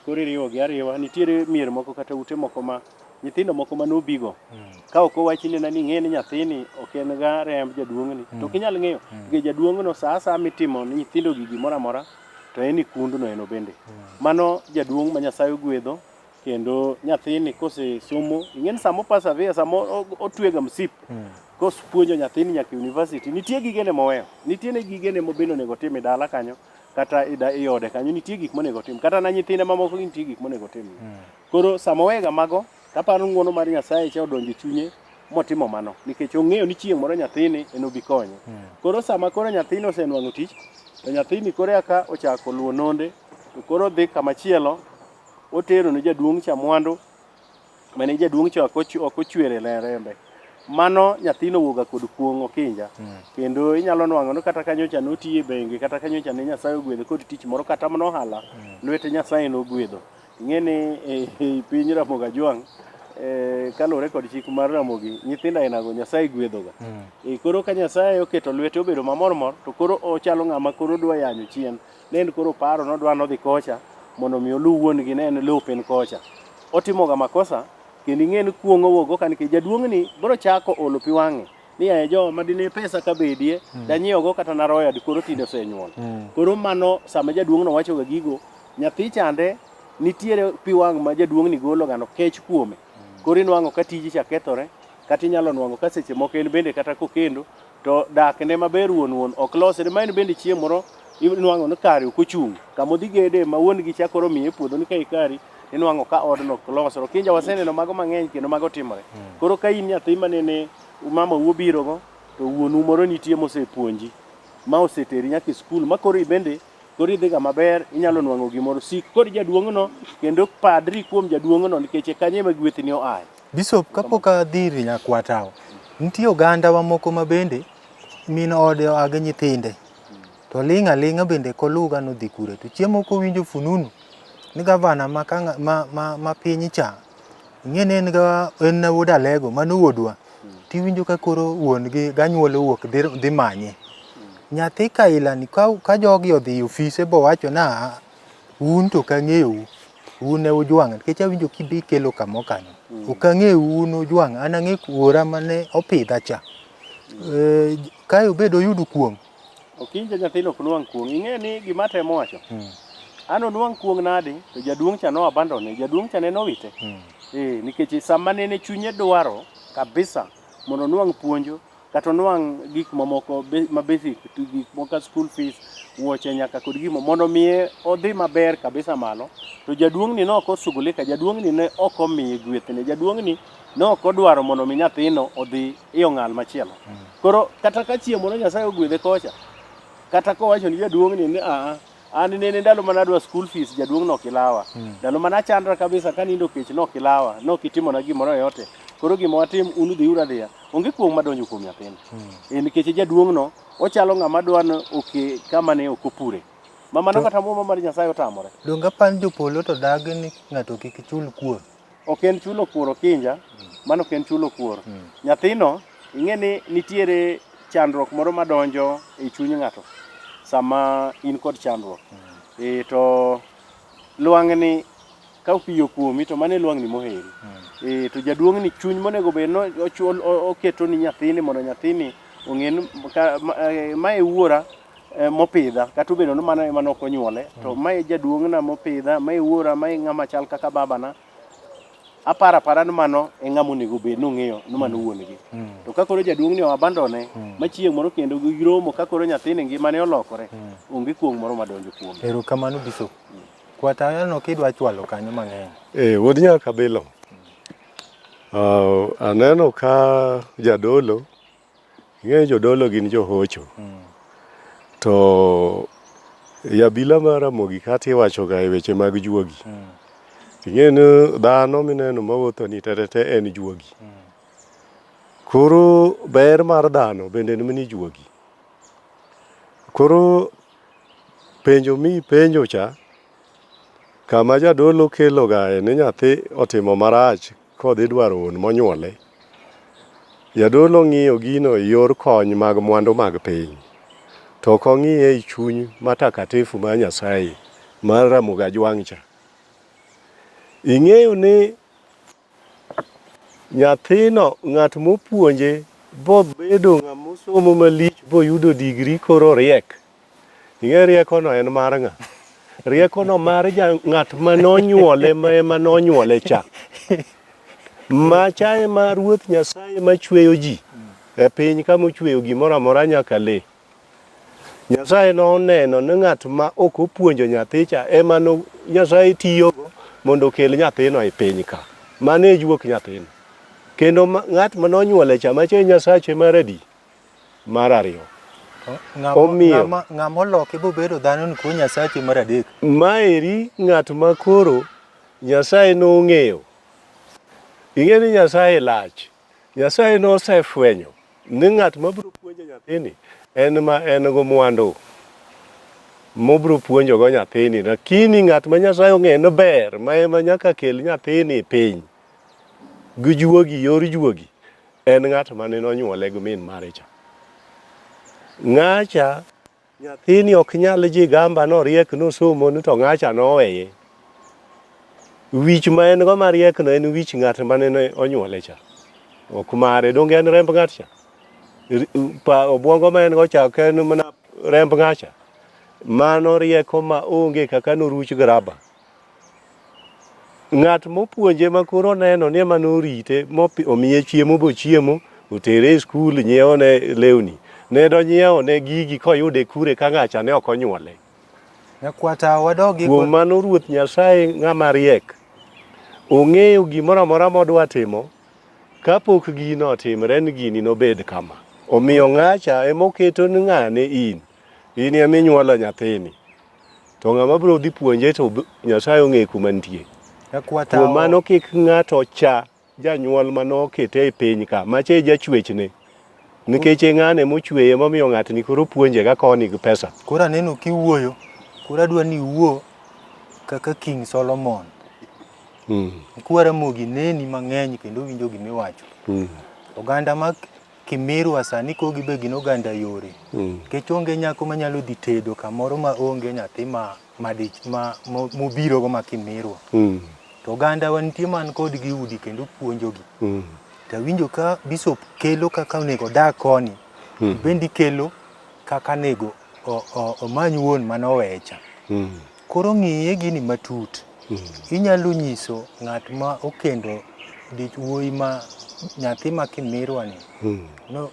Koro iriwogi ariwa. Nitiere mier moko kata ute moko ma nyithindo moko manobigo ka ok owachni ni ing'e ni nyathini ok en ga remb jaduong'ni to kinyal ng'eyo nikech jaduong'no sa asaya mitimo ni nyithindo gi gimoro amora to en ikundno eno bende. Mano jaduong' ma Nyasaye ogwedho. Kendo nyathini kosesomo, ing'eni samo persevere, samo otwega msip, kosepuonjo nyathini nyaka university, nitie gigene moweyo, nitie gigene mobendo onego tim e dala kanyo, kata i ode kanyo, nitie gik monego tim, kata na nyithinde mamoko nitie gik monego tim. Koro samo wega mago, taparo ng'uono mar Nyasaye cha odonjo e chunye motimo mano, nikech ong'eyo ni chieng' moro nyathini enobi konye. Koro sama koro nyathini osenwang'o tich, to nyathini koro eka ochako luwo nonde, to koro dhi kamachielo, otero ne jaduong' cha mwandu mane jaduong' cha ok ochwere rembe. Mano nyathino wuoga kod kuong' okinja. Kendo inyalo nwang'o no kata kanyo cha notiye bengi kata kanyo cha ne Nyasaye ogwedho kod tich moro kata manohala lwete Nyasaye nogwedho. Ing'eni e piny Ramogajwang' kalure kod chik mar Ramogi nyithindo ainago Nyasaye gwedhoga. Koro ka Nyasaye oketo lwete obedo mamor to koro ochalo ng'ama koro dwa yanyo chien. Ne en koro paro nodwa nodhi kocha mondo mi oluw wuon-gi ne en lopen kocha. Otimoga makosa kendo ing'e ni kuong'o wuogo ka nikech jaduong'ni biro chako olo pi wang'e ni aye jo madine pesa ka bedie danyiewogo kata naroya koro tinde osenyuol. Koro mano sama jaduong'no wachoga gigo nyathi chande nitiere pi wang' ma jaduong'ni gologa no kech kuome. Koro inwang'o ka tiji cha kethore kata inyalo nwang'o ka seche moko en bende kata kokendo to dak ne maber wuon ok losre ma en bende chieng' moro inwang'o ni kare ok ochung' kamodhi gede ma wuon gi chakoro miye puodho ni ka ikari inwang'o ka odno ok losro. Kinja waseneno mago mang'eny kendo mago timore. Koro ka in nyathi manene mama uobirogo to wuonu moro nitie mosepuonji ma oseteri nyaka e skul ma koro ibende koro idhiga maber inyalo nwang'o gimoro sik kod jaduong'no kendo padri kuom jaduong'no nikech kanye ma gwethni oaye. Bishop, kapok adhiri nyakwatao, nitie oganda wa moko ma bende min ode oage nyithinde to ling' aling'a bende koluga nodhi kure to chiemo kowinjo fununu ni gavana ma piny cha ing'eni en na wuod Alego mano wuodwa tiwinjo ka koro wuon gi ganyuolo wuok dhi manye nyathi kailani ka jogi odhi ofise bo wacho na un to kang'eyo un e Ojwang' nikech awinjo kidhi kelo kamo kanyo ok ang'eyo un Ojwang' an ang'e wuora mane opidha cha kae obedo yudo kuong'. Okinja nyathino ok nwang' kuong'. Ing'e ni gima temo wacho. An onwang' kuong' nadi to jaduong' cha no abandone. Jaduong' cha ne nowite. Nikech sama nene chunye dwaro kabisa mondo onwang' puonjo kata onwang' gik mamoko ma basic gik moko school fees wuoche nyaka kod gimo mondo miye odhi maber kabisa malo to jaduong'ni ne ok osugulika. Jaduong'ni ne ok omiye gwethne. Jaduong'ni ne ok odwaro mondo mi nyathino odhi i ong'al machielo. Koro kata ka chieng' moro Nyasaye ogwedhe kocha kata kowacho ni jaduong'ni ni an nene ndalo mana adwa school fees jaduong' nok ilawa. Ndalo mana chandra kabisa ka nindo kech nok ilawa, nok itimona gimoro yote. koro gima watim unu dhi ura dhiya onge kuong madonjo kuom nyathino nikech jaduong' no ochalo ng'ama dwano oke kama ne ok opure mamano kata muma mar Nyasaye otamore. Donga pan jopolo to dagi ni ng'ato kik chul kuor. Ok en chulo kuor Okinja, mano ok en chulo kuor. Nyathino ing'e ni nitiere chandruok moro madonjo e chuny ng'ato sama in kod chandruok. To lwang'ni ka opiyo kuomi to mano e lwang'ni moheri. To jaduong' ni chuny monego bed no oketo ni nyathini mondo nyathini ong'e ni mae wuora mopidha kata obedo ni mano ema nok onyuole to mae jaduong'na mopidha, mae wuora, mae ng'ama chal kaka babana. Apara ni mano e ng'ama onego bed nong'eyo ni mano wuongi. To ka koro jaduong'ni abandone machieng' moro kendo giromo ka koro nyathini ngimane olokore, onge kuong moro madonjo kuome. Erokamano Bishop. Kwatayano kidwa chwalo kanyo mang'eny. Wuod Nyakabilo. Aneno ka jadolo, ing'eyo jodolo gin johocho. To yabila mar Ramogi kata iwachoga e weche mag juogi. Ing'eni dhano mineno mawuotho ni tete en juogi. Koro ber mar dhano bende en mini juogi. Koro penjo mi penjo cha, kama jadolo kelo ga ni nyathi otimo marach kodhi dwaro wuon monyuole. Jadolo ng'iyo gino e yor kony mag mwandu mag piny. To ok ong'iye e chuny matakatifu mar Nyasaye mar Ramogi Ajwang' cha. Ing'eyo ni nyathino ng'at mopuonje bobedo ng'ama somo malich boyudo digri koro riek. Ing'e riekono en mar ng'a? Riekono mar ng'at manonyuole ma ema nonyuole cha. Macha ma Ruoth Nyasaye machweyo ji e piny kama ochweyo gimoro amora nyaka le. Nyasaye noneno ni ng'at ma ok opuonjo nyathi cha ema Nyasaye tiyogo mondo okel nyathino e piny ka. Mano e juok nyathino. Kendo ng'at manonyuole cha mache Nyasache mar adi? Mar ariyo. Ng'ama oloke bobedo dhano ni ko Nyasache mar adek. Maeri ng'at makoro Nyasaye nong'eyo. Ing'e ni Nyasaye lach. Nyasaye nosefwenyo ni ng'at mabiro puonjo nyathini en go mwandu mobiro puonjo go nyathini. Lakini ng'at ma Nyasaye ong'e no ber ma ema nyaka kel nyathini piny gi juogi, yor juogi, en ng'at mane nonyuole gi min mare cha. Ng'acha nyathini ok nyal ji gamba no riek no somo ni to ng'acha noweye. Wich ma en go mariek no en wich ng'at mane onyuole cha. Ok mare, donge en remb ng'at cha. Obwongo ma en go cha ok en mana remb ng'acha. Mano rieko ma onge kaka noruch graba. Ng'at mopuonje ma koro neno ni ema norite omiye chiemo bochiemo, otere e skul, nyiewo ne lewni. Ne do nyiewo ne gigi koyude kure ka ng'acha ne ok onyuole. Kwata wadogi kuom mano Ruoth Nyasaye ng'ama riek ong'eyo gimoro amora modwa timo kapok gino otimre ni gini nobed kama. Omiyo ng'acha emoketo ni ng'ane in ema inyuolo nyathini. To ng'ama biro dhi puonje to Nyasaye ong'e kuma nitie. Kuom mano kik ng'ato cha janyuol manokete e piny ka mache jachwechne. Nikech ng'ane mochweye momiyo ng'atni koro puonje ga koni gi pesa. Koro aneno kiwuoyo. Koro adwa ni iwuo kaka King Solomon. Kwara Ramogi neni mang'eny kendo winjo gimiwacho. Oganda ma Kimirwa sani ko gibe gin oganda yore. Kech onge nyako manyalo dhi tedo kamoro ma onge nyathi mobiro go ma Kimirwa. To oganda wantie man kod gi udi kendo puonjogi. Ta winjo ka Bishop kelo kaka onego dak koni. Bendi kelo kaka nego omany wuon manowecha. Koro ng'iye gini matut. Inyalo nyiso ng'at ma okendo dich wuoyi ma nyathi ma Kimirwa ni. No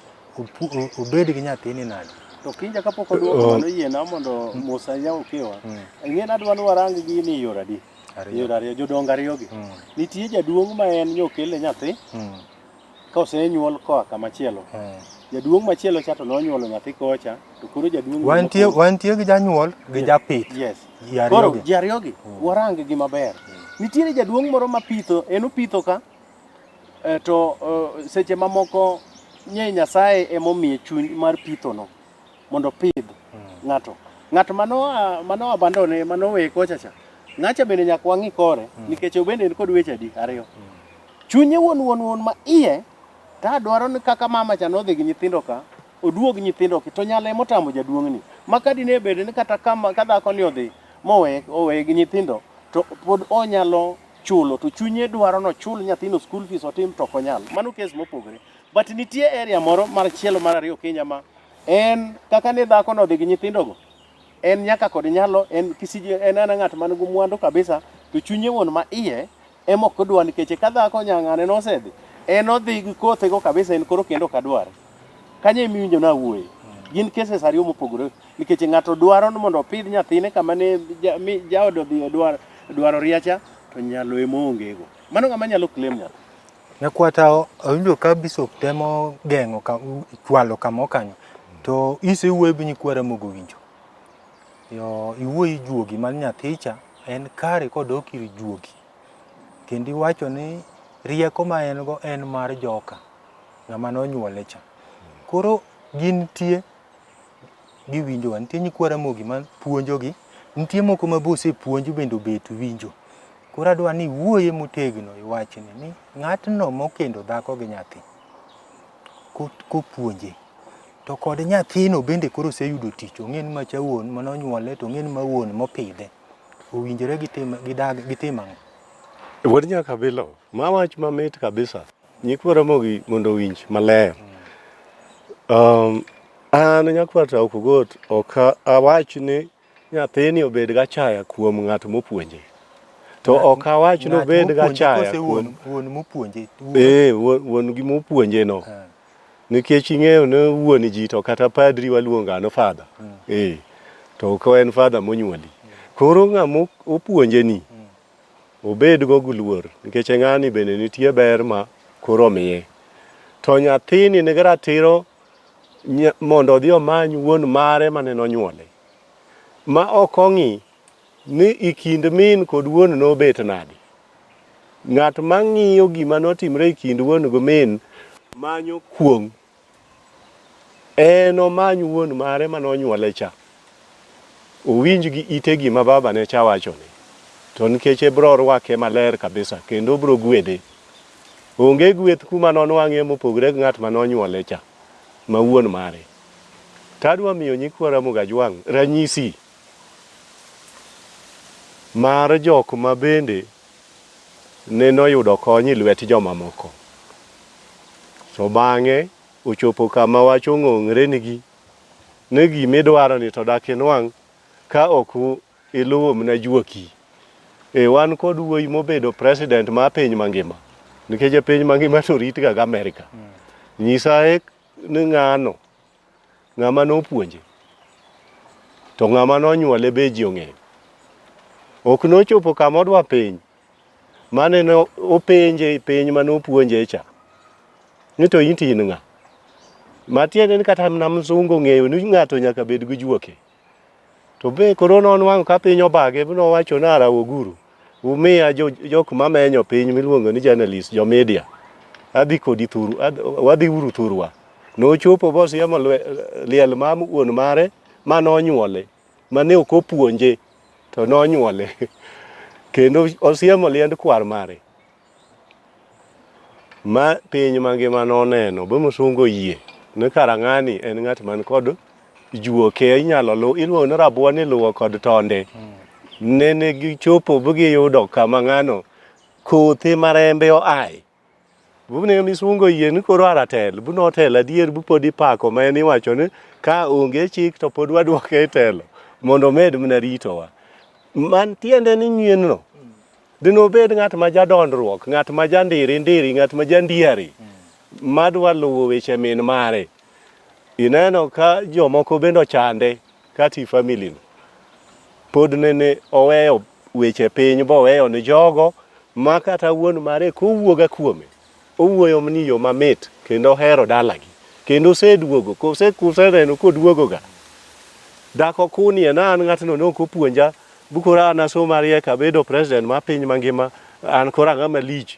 obed gi nyathini nade. To kinja kapok oduoko mano yiena mondo Musa Nyaukiwa. Ing'e adwa ni warang gini yor adi. Yor ariyo jodong ariyogi. Nitie jaduong' ma en nyokele nyathi. Ka osenyuol koa kamachielo. Jaduong' machielo cha to nonyuolo nyathi kocha to koro jaduong' wantie gi janyuol gi japith. Yes. Koro ji ariyogi warang gi maber. Nitiere jaduong' moro ma pitho, en opitho ka to seche mamoko nye Nyasaye emomiye chuny mar pitho no mondo pidh ng'at mano abandone manowe kocha cha ng'acha bende nyaka wang'i kore nikech obende en kod weche adi ariyo chunye wuon ma iye ta dwaro ni kaka mama cha nodhi gi nyithindo ka oduog nyithindo ki to nyale motamo jaduong'ni maka dine bede ni kata kama ka dhako ni odhi owe gi nyithindo to pod onyalo chulo to chunye dwaro no chul nyathino school fees otim to konyal mano kes mopogore but nitie area moro mar chielo mar ariyo Kenya ma en kaka ne dhako no dhi gi nyithindo go en nyaka kod nyalo en kisije en ana ng'at man gu mwandu kabisa to chunye wuon ma iye emo kodwa nikech ka dhako nyang'ane no osedhi en odhi gi kothe go kabisa en koro kendo kadware kanye miwinjo na wuoye gin cases ariyo mopogore nikech ng'ato dwaro mondo opidh nyathine kama ne jaod odhi dwaro riacha to nyalo emonge go mano ng'ama nyalo claim nyalo Nyakwata awinjo ka Bishop temo geng'o chwalo kama kanyo to isewuoyo gi nyikwara mogo winjo yo iwuoyi juogi man nyathicha en kare kodok ir juogi kendo iwacho ni rieko ma en go en mar joka ng'ama nonyuole cha koro gin tie giwinjo nitie nyikwara mogi ma puonjogi nitie moko ma bose puonjo bendo bet winjo koro adwa ni wuoye motegno iwachne ni ng'atno mokendo dhako gi nyathi kopuonje to kod nyathino bende koro oseyudo tich ong'en macha wuon manonyuole to ong'en ma wuon mopidhe owinjore gitim ang'o wuod nyaka bilo mawach mamit kabisa nyikwara mogi mondo winj maler an nyakwata ok got ok awach ni nyathini obed ga chaya kuom ng'at mopuonje to ok awach ni obed ga chaya kuom wuon mopuonje wuon gi mopuonje no nikech ing'eyo ne wuon ji to kata padri waluonga no father to ko en father monyuoli koro ng'ama opuonje ni obed go guluor nikech ng'ani bende nitie ber ma koro miye to nyathini ni ratiro mondo odhi omany wuon mare mane nonyuole ma ok ong'i ni ikind min kod wuon no bet nadi ng'at ma ng'iyo gima notimre ikind wuon go min manyo kuong en omany wuon mare manonyuole cha owinj gi ite gima baba ne cha wachone to nikech bro rwake maler kabisa kendo bro gwedhe onge gweth kuma nonwang'e mopogre gi ng'at manonyuole cha ma wuon mare tadwa miyo nyikwara Mogajwang' ranyisi mar jok ma bende ne noyudo kony e lwet joma moko to bang'e ochopo kama wach ong'ong're ni gimidwaro ni to dak inwang' ka ok iluwo mna juoki wan kod wuoyi mobedo president ma piny mangima nikech piny mangima to rit ga Amerika nyisae ni ng'ama nopuonje to ng'ama nonyuole be ji ong'eyo ok nochopo kama odwa piny mane no openje piny manopuonje cha ni to in ng'a matiende ni kata na mzungu ng'eyo ni ng'ato nyaka bed gi juoke to be koro nonwang' ka piny obage bino wacho nara oguru umiya jok mamenyo piny miluongo ni journalist jo media adhi kodi thuru wadhi uru thurwa nochopo bosiemo liel mam wuon mare manonyuole mane ok opuonje to nonyuole kendo osiemo liend kwar mare ma piny mangima noneno bo msungo yie ne karang'ani en ng'at man kod juoke inyalo iluongo ni rabuon iluwo kod tonde nene gichopo bugiyudo kama ng'ano kothe marembe oai bune misungo yie ni koro aratel buno telo adier bupodi pako ma en iwacho ni ka onge chik to pod wadwoke e telo mondo med mna ritowa man tiende ni nyien no dino bed ng'at ma jadondruok ng'at ma jandiri ng'at ma jandiari madwa luwo weche min mare ineno ka jomoko bendo chande kati family no pod nene oweyo weche piny bo weyo ni jogo ma kata wuon mare kowuoga kuome owuoyo mni yo mamit kendo hero dalagi kendo seduogo kuseneno koduogo ga dako kuni an ng'atno nokopuonja bukora an asomarieka bedo president ma piny mangima an kora ng'ama lich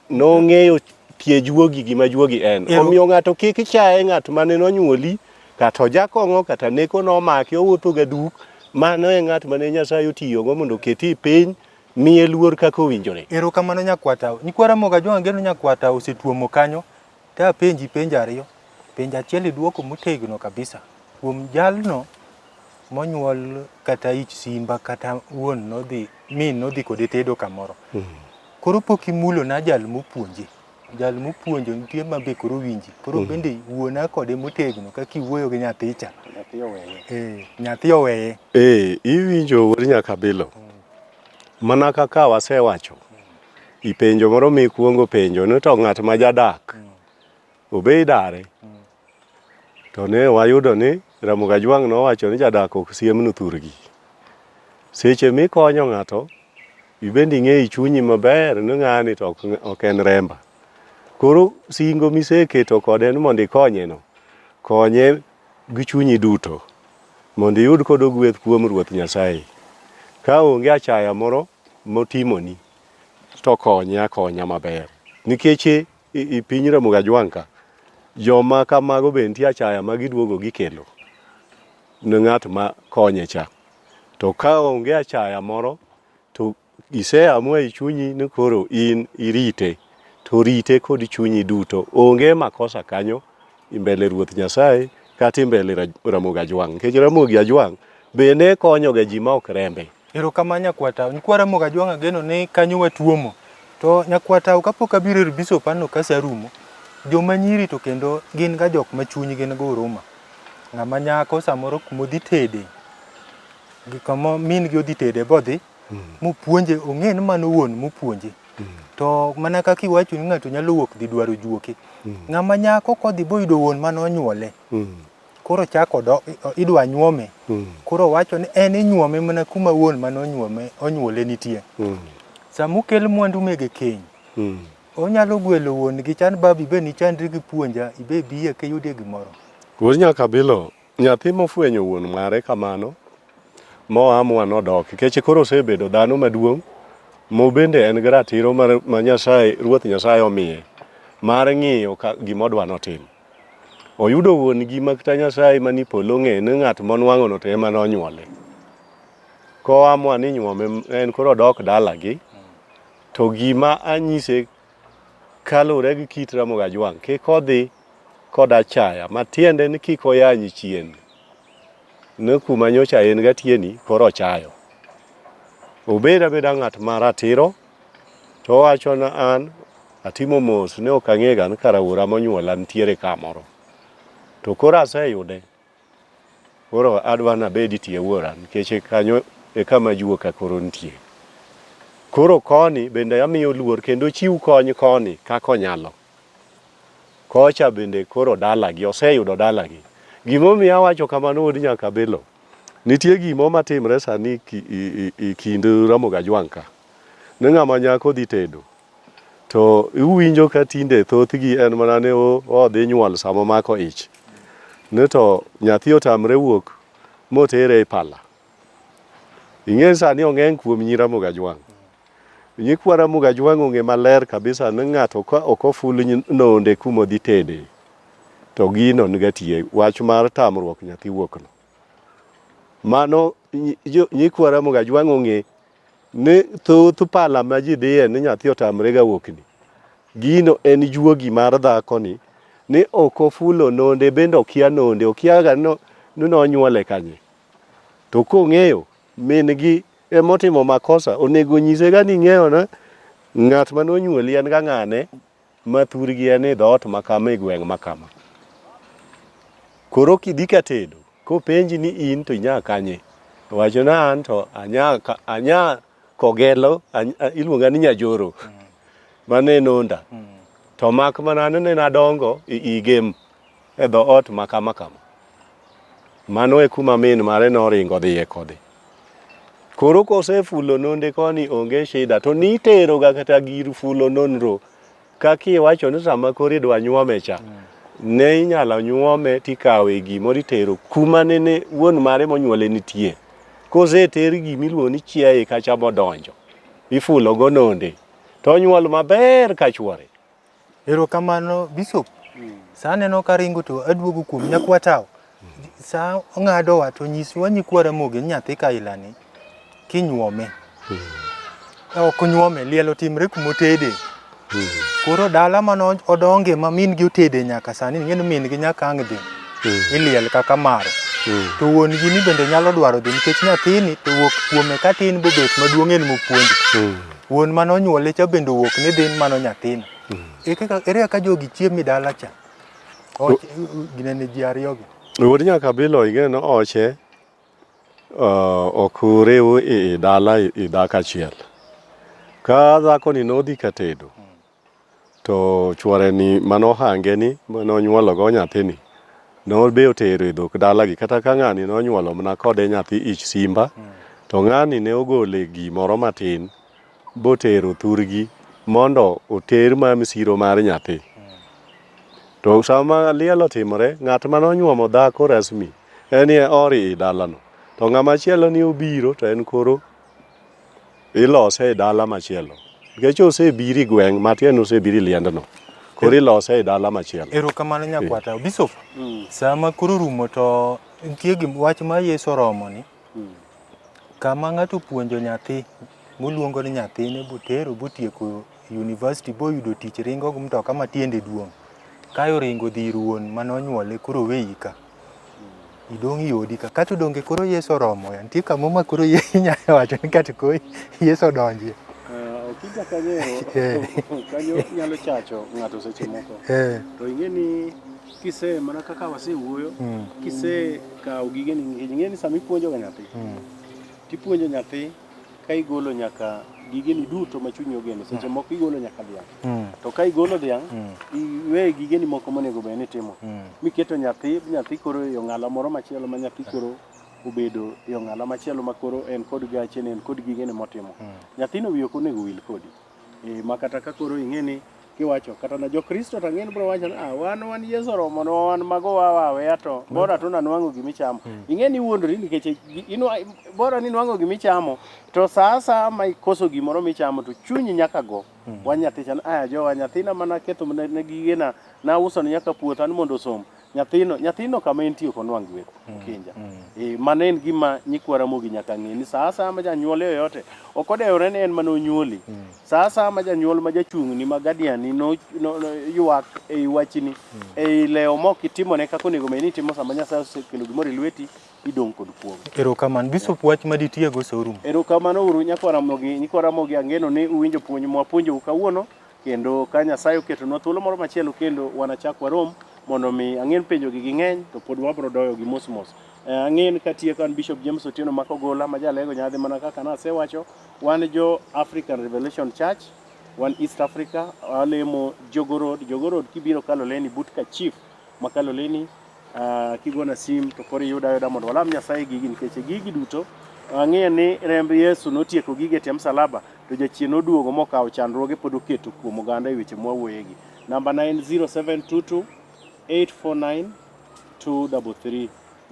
nong'eyo tie juogi gima juogi en. Omiyo ng'ato kik chaye ng'at mane nonyuoli kata ojakong'o kata neko nomaki owuotho ga duk, mano e ng'at mane Nyasaye otiyogo mondo oketi piny miye luor kaka owinjore. Erokamano nyakwata. Nyikwara Mogajwang' Geno nyakwata osetuomo kanyo. Ta penji penj ariyo. Penj achiel iduoko motegno kabisa. Kuom jalno monyuol kata ich simba kata wuon min nodhi kode tedo kamoro. Koro pok imulo na jal mopuonje. Jal mopuonjo nitie mabe koro winji. Koro bende wuona kode motegno kaka iwuoyo gi nyathicha. Nyathi oweye. Iwinjo wuod Nyakabilo. Mana kaka wasewacho. Ipenjo moro mikuongo penjo ni to ng'at ma jadak. Obei dare. To ne wayudo ni Ramogajwang' nowacho ni jadak ok siemnu thurgi. Seche mikonyo ng'ato, ibendi ing'e chunyi maber ni ng'ani to ok en remba. Koro singo miseketo kode ni mondo ikonye no, konye gi chunyi duto mondo iyud kod gweth kuom Ruoth Nyasaye. Ka onge achaya moro motimoni, to konye akonya maber. Nikech i piny Ramogajwang' ka, joma kamago be nitie achaya ma giduogo gikelo ne ng'at ma konye cha. To ka onge achaya moro, to iseamua e chunyi ni koro in irite, to rite kod chunyi duto. Onge makosa kanyo imbele Ruoth Nyasaye kata imbele Ramogajwang'. Nikech Ramogajwang' bende konyo ga ji ma ok rembe. Erokamano nyakwata. Nyikwara Mogajwang' Geno ni kanyo watuomo. To nyakwata kapok abiro ir Bishop ano kasarumo. Joma nyiri to kendo gin ga jok ma chuny gin go roma. Ng'ama nyako samoro kumodhi tede. Gikamo min gi odhi tede bodhi. Mopuonje ong'e ni mano wuon mopuonje. To mana kaka iwacho ni ng'ato nyalo wuok dhi dwaro juoke. Ng'ama nyako kodhi boyudo wuon mano onyuole. Koro chako idwa nyuome. Koro wacho ni en inyuome mana kuma wuon mano onyuole nitie. Samukel mwandu mege keny. Onyalo gwelo wuon gi chan babi be ni chandri gi puonja ibe biye ke yude gimoro. Wuod Nyakabilo, nyathi mofwenyo wuon mare kamano, moamua nodok. Nikech koro osebedo dhano maduong', mo bende en gi ratiro ma Nyasaye, Ruoth Nyasaye omiye, mar ng'iyo gimodwa notim. Oyudo wuon gi ma kata Nyasaye mani polo ng'e ni ng'at monwang'o no to ema nonyuole. Koamua ni nyuome en koro dok dalagi, to gima anyise kalure gi kit Ramogajwang' kik odhi kod achaya matiende ni kik oyanyi chien. Ne kuma nyocha en ga tieni koro chayo. Obeda beda ng'at maratiro, to wacho na an atimo mos ne ok ang'ega ni karawura monyuola nitiere kamoro. To koro aseyude. Koro adwa nabedi tie wuora nikech kanyo e kama juoka koro nitie. Koro koni bende amiyo luor kendo chiw kony koni kako nyalo. Kocha bende koro dalagi, oseyudo dalagi. Gimomiyo awacho kamano wuod Nyakabilo, nitie gimo matimre sani kind Ramogajwang' ka. Ne ng'ama nyako dhi tedo. To iwinjo ka tinde thothgi en mana ne odhi nyuol sama mako ich. Ne to nyathi otamre wuok motere e pala. Ing'e sani ong'eng kuom nyi Ramogajwang'. Nyikwa Ramogajwang' ong'e maler kabisa ni ng'ato ka ok oful nonde kumodhi tede, to gino niga tiye, wach mar tamruok nyathi wuokno. Mano nyikwa Ramogajwang' ong'e ni thoth pala ma ji dhiye ni nyathi otamre ga wuokni. Gino en juogi mar dhakoni ni ok ofulo nonde, bende okia nonde, okia ga ni nonyuole kanye. To kong'eyo min gi emotimo makosa, onego nyise ga ni ng'eyo na ng'at manonyuoli en ga ng'ane ma thurgi en e dhoot makama e gweng' makama. Koro kidhi ka tedo, kopenji ni in to inya kanye, wacho na an to anya Kogelo, iluonga ni Nyajoro, mane nonda. To mak mana ne nadongo igem e dhoot makama kama. Mano e kuma min mare noringo dhiye kode. Koro kosefulo nonde koni onge shida, to nitero ga kata gir fulo nonro. Kaki wacho ni sama koro idwa nyuome cha, ne inyalo nyuome tikawe gimoro itero kuma nene wuon mare monyuole nitie. Koseter gimiluongo ni chiaye kacha modonjo, ifulo go nonde, to onyuol maber ka chwore. Erokamano Bishop. Sa aneno ka ringo to aduogo kuom nyakwa tao. Sa ong'adowa to nyiswa nyikwa Ramogi nyathi kailani kinyuome. Ok nyuome, liel otimre kumotede. Koro dala mano odonge ma min gi otede nyaka sani, ng'eni min gi nyaka ang' dhi. Iliel kaka mare. To wuon gi ni bende nyalo dwaro dhi nikech nyathini to wuok kuome ka tin bobet maduong' en mopuonjo. Wuon mano nyuole cha bende wuok ni dhin mano nyathino. Ere kaka jogi chiemi dala cha? Ginene ji ariyogi. Wuod nyaka bilo ing'eno oche ok rew i dala i dhako achiel. Ka dhako ni nodhi katedo to chuore ni manohange ni manonyuologo nyathini nobe otero e dhok dalagi, kata ka ng'ani nonyuolo mana kode nyathi ich simba to ng'ani ne ogole gimoro matin botero thurgi mondo oter msiro mar nyathi. To sama liel otimore, ng'at manonyuomo dhako rasmi en ori i dalano, to ng'ama chielo ni obiro to en koro ilose e dala machielo nikech osebiri gweng' matien osebiri liendno, koro ilose e dala machielo. Erokamano nyakwata. Bishop, sama koro rumo to nitie wach ma Yesu oromo ni kama ng'ato puonjo nyathi moluongo ni nyathine botero botieko university boyudo tich ringo gi mtoka matiende duong'. Kayo ringo dhi ir wuon manonyuole koro weyi ka. Idong' iodi ka. Kata donge koro Yesu oromo ya. Nitie kamo ma koro inyalo wacho ni kata koro Yesu odonjie. Okija kanyo nyalo chacho ng'ato seche moko. To ing'eni kise mana kaka wasewuoyo, kise kawo gigeni, ing'eni sama ipuonjo nyathi. Tipuonjo nyathi ka igolo nyaka gigeni duto ma chunyi ogeno, seche moko igolo nyaka dhiang'. To ka igolo dhiang', iwe gigeni moko monego bed ni timo. Miketo nyathi koro e ong'ala moro machielo ma nyathi koro obedo e ong'ala machielo ma koro en kod gachene, en kod gigeni motimo. Nyathino wiye ok onego wil kodi. Ma kata ka koro ing'eni kiwacho kata na Jokristo to ng'eni bro wacho wan Yesu oromo no, wan mago waweya to bora to nanwang'o gimichamo. Ing'eni wuondri nikech bora ni nwang'o gimichamo to sa ma ikoso gimoro michamo to chunyi nyaka go. Wan nyathi chan jowa nyathina mana ketho ne gigena na uso ni nyaka puotha ni mondo osom. Nyathino kama entie ok onwang' gweth kinja. Mano en gima nyikwa Ramogi nyaka ng'e ni sa ma janyuol yoyote ok odewore ni en manonyuoli. Sa ma janyuol ma jachung'ni ma guardian ni no ywak ei wachni ei leo mok itimone kaka onego bed ni itimo sama Nyasaye osekelo gimoro e lweti, idong' kod kuogo. Erokamano Bishop, wach maditiego sorum. Erokamano uru nyikwa Ramogi, ang'eno ni uwinjo puonj mwapuonjou kawuono, kendo ka Nyasaye oketonwa thuolo moro machielo kendo wanachak warom mondo mi ang'en penjogi ging'eny to pod wabro doyo gi mos mos. Ang'en katieko an Bishop James Otieno Makogola ma jalego nyadhi mana kaka nasewacho, wan jo African Revelation Church, wan East Africa, walemo Jogo Road kibiro Kaloleni but ka chief ma Kaloleni, kigona sim to koro yuda mondo walam Nyasaye gigi nikech gigi duto ang'e ni remb Yesu notieko gige tie msalaba to jachien oduogo mokawo chandruoge pod oketo kuom oganda e weche mwawuoyegi. Namba 9072 849 233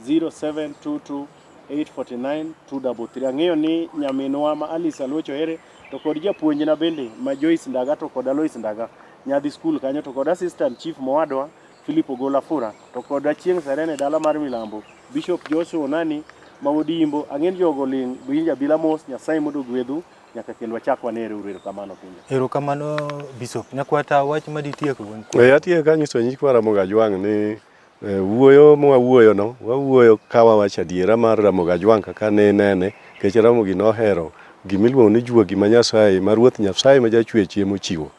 0722 849 233. Ang'eyo ni nyaminwa ma Alice Alocho ere to kod japuonjna bende ma Joyce Ndaga to kod Alois Ndaga nyadhi skul kanyo to kod assistant chief mowadwa Philip Ogola Fura to kod Achieng' Serene dala mar Milambo Bishop Joshua Onani ma Odimbo. Ang'en jogo ling winja bila mos. Nyasaye mondo gwedhu nyaka kendo wachak wanere uru. Kamano kinja. Erokamano Bishop. Nyakwata wach maditieko wuon. Atieko kanyiso nyikwa Ramogi Ajwang' ni wuoyo mwawuoyo no, wawuoyo ka wawacho adiera mar Ramogi Ajwang' kaka ne nene, kech Ramogi nohero gimiluongo ni juogi ma Nyasaye ma Ruoth Nyasaye ma jachwe chiemo chiwo.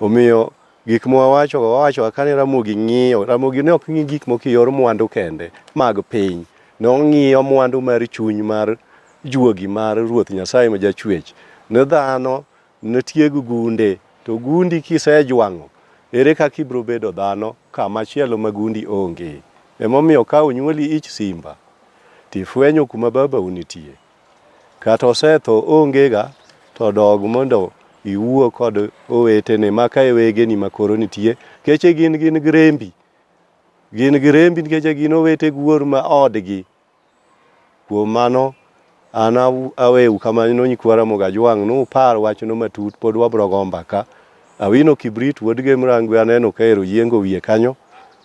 Omiyo gik wawacho kaka ne Ramogi ng'iyo, Ramogi ne ok ng'i gik moko yor mwandu kende mag piny, nong'iyo mwandu mar chuny mar juogi mar Ruoth Nyasaye ma jachwech. Ne dhano nitiego gunde, to gundi kisejwang'o ere kaka ibro bedo dhano kama chielo ma gundi onge. Emomiyo ka onyuoli ich simba tifwenyo kuma babau nitie, kata osetho onge ga to dog mondo iwuo kod owetene maka wegeni makoro nitie, keche gin grembi nikech gin owete guor ma odgi. Kuom mano an aweu kamano nyikwa Ramogi Ajwang' nupar wachno matut, pod wabro go mbaka Awino Kibrit wuod Gemrangwe aneno ka ero yiengo wiye kanyo.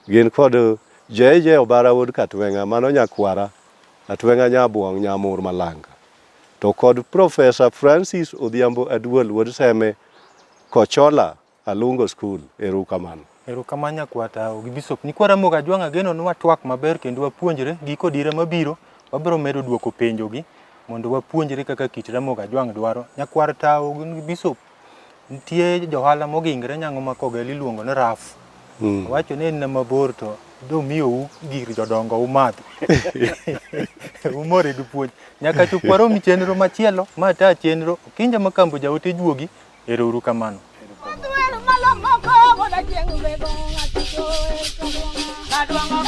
Gin kod Jeje Obara wuod Katwenga mano nyakwara. Atwenga Nyabuang Nyamur Malanga. To kod Professor Francis Odhiambo Aduol wuod Seme Kochola Alungo School. Erokamano. Erokamano nyakwata gi Bishop. Nikwara Moga Jwang' ageno ni watwak maber kendo wapuonjre giko dire mabiro. Wabiro medo duoko penjogi mondo wapuonjre kaka kit Ramogi Ajwang' dwaro. Nyakwar Tao gi Bishop. Nitie johala mogingre nyango ma Kogelo iluongo ni Raf. Wacho ni en mabor to do miyo gir jodongo umadh. Umore gi puonj. Nyaka chop warom chenro machielo ma ta chenro kinja ma kambo jaote juogi. Ero kamano. Adwang